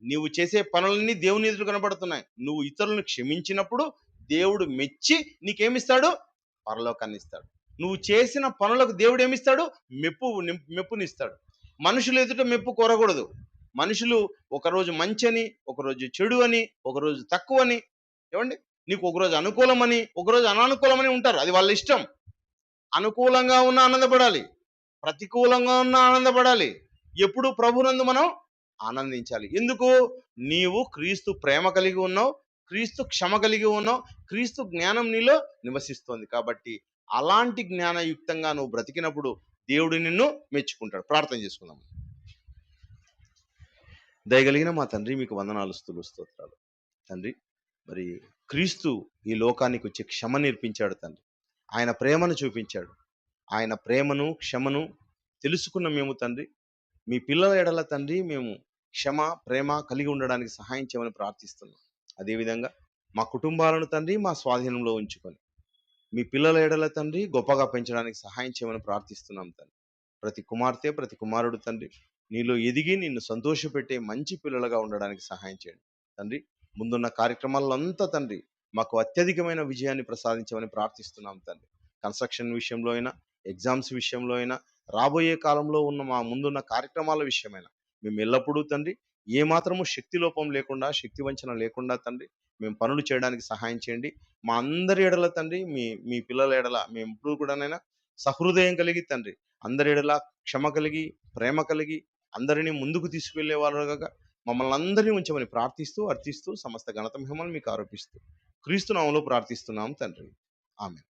నీవు చేసే పనులన్నీ దేవుని ఎదుట కనబడుతున్నాయి. నువ్వు ఇతరులను క్షమించినప్పుడు దేవుడు మెచ్చి నీకేమిస్తాడు? పరలోకాన్ని ఇస్తాడు. నువ్వు చేసిన పనులకు దేవుడు ఏమిస్తాడు? మెప్పునిస్తాడు. మనుషులు ఎదుట మెప్పు కోరకూడదు. మనుషులు ఒకరోజు మంచని, ఒకరోజు చెడు అని, ఒకరోజు తక్కువ అని, ఏమండి నీకు ఒకరోజు అనుకూలమని, ఒకరోజు అనానుకూలమని ఉంటారు. అది వాళ్ళ ఇష్టం. అనుకూలంగా ఉన్న ఆనందపడాలి, ప్రతికూలంగా ఉన్న ఆనందపడాలి. ఎప్పుడు ప్రభునందు మనం ఆనందించాలి. ఎందుకు? నీవు క్రీస్తు ప్రేమ కలిగి ఉన్నావు, క్రీస్తు క్షమ కలిగి ఉన్నావు, క్రీస్తు జ్ఞానం నీలో నివసిస్తోంది. కాబట్టి అలాంటి జ్ఞానయుక్తంగా నువ్వు బ్రతికినప్పుడు దేవుడు నిన్ను మెచ్చుకుంటాడు. ప్రార్థన చేసుకుందాం. దయగలిగిన మా తండ్రి, మీకు వందనాలు, స్తుతులు, స్తోత్రాలు. తండ్రి, మరి క్రీస్తు ఈ లోకానికి వచ్చి క్షమ నేర్పించాడు తండ్రి. ఆయన ప్రేమను చూపించాడు. ఆయన ప్రేమను, క్షమను తెలుసుకున్న మేము తండ్రి, మీ పిల్లల ఎడల తండ్రి మేము క్షమ, ప్రేమ కలిగి ఉండడానికి సహాయం చేయమని ప్రార్థిస్తున్నాం. అదేవిధంగా మా కుటుంబాలను తండ్రి మా స్వాధీనంలో ఉంచుకొని మీ పిల్లల ఎడల తండ్రి గొప్పగా పెంచడానికి సహాయం చేయమని ప్రార్థిస్తున్నాం తండ్రి. ప్రతి కుమార్తె, ప్రతి కుమారుడు తండ్రి నీలో ఎదిగి నిన్ను సంతోషపెట్టే మంచి పిల్లలుగా ఉండడానికి సహాయం చేయండి తండ్రి. ముందున్న కార్యక్రమాల్లో అంతా తండ్రి మాకు అత్యధికమైన విజయాన్ని ప్రసాదించమని ప్రార్థిస్తున్నాం తండ్రి. కన్స్ట్రక్షన్ విషయంలో అయినా, ఎగ్జామ్స్ విషయంలో అయినా, రాబోయే కాలంలో ఉన్న మా ముందున్న కార్యక్రమాల విషయమైనా మేము ఎల్లప్పుడూ తండ్రి ఏమాత్రము శక్తి లోపం లేకుండా, శక్తి వంచన లేకుండా తండ్రి మేము పనులు చేయడానికి సహాయం చేయండి. మా అందరి ఎడల తండ్రి, మీ పిల్లల ఎడల మేము ఎప్పుడు కూడానైనా సహృదయం కలిగి తండ్రి, అందరి ఎడల క్షమ కలిగి, ప్రేమ కలిగి అందరినీ ముందుకు తీసుకువెళ్ళే వాళ్ళగా మమ్మల్ని అందరినీ ఉంచమని ప్రార్థిస్తూ, అర్థిస్తూ సమస్త ఘనత మహిమలు మీకు ఆరోపిస్తూ క్రీస్తు నామములో ప్రార్థిస్తున్నాం తండ్రి. ఆమేన్.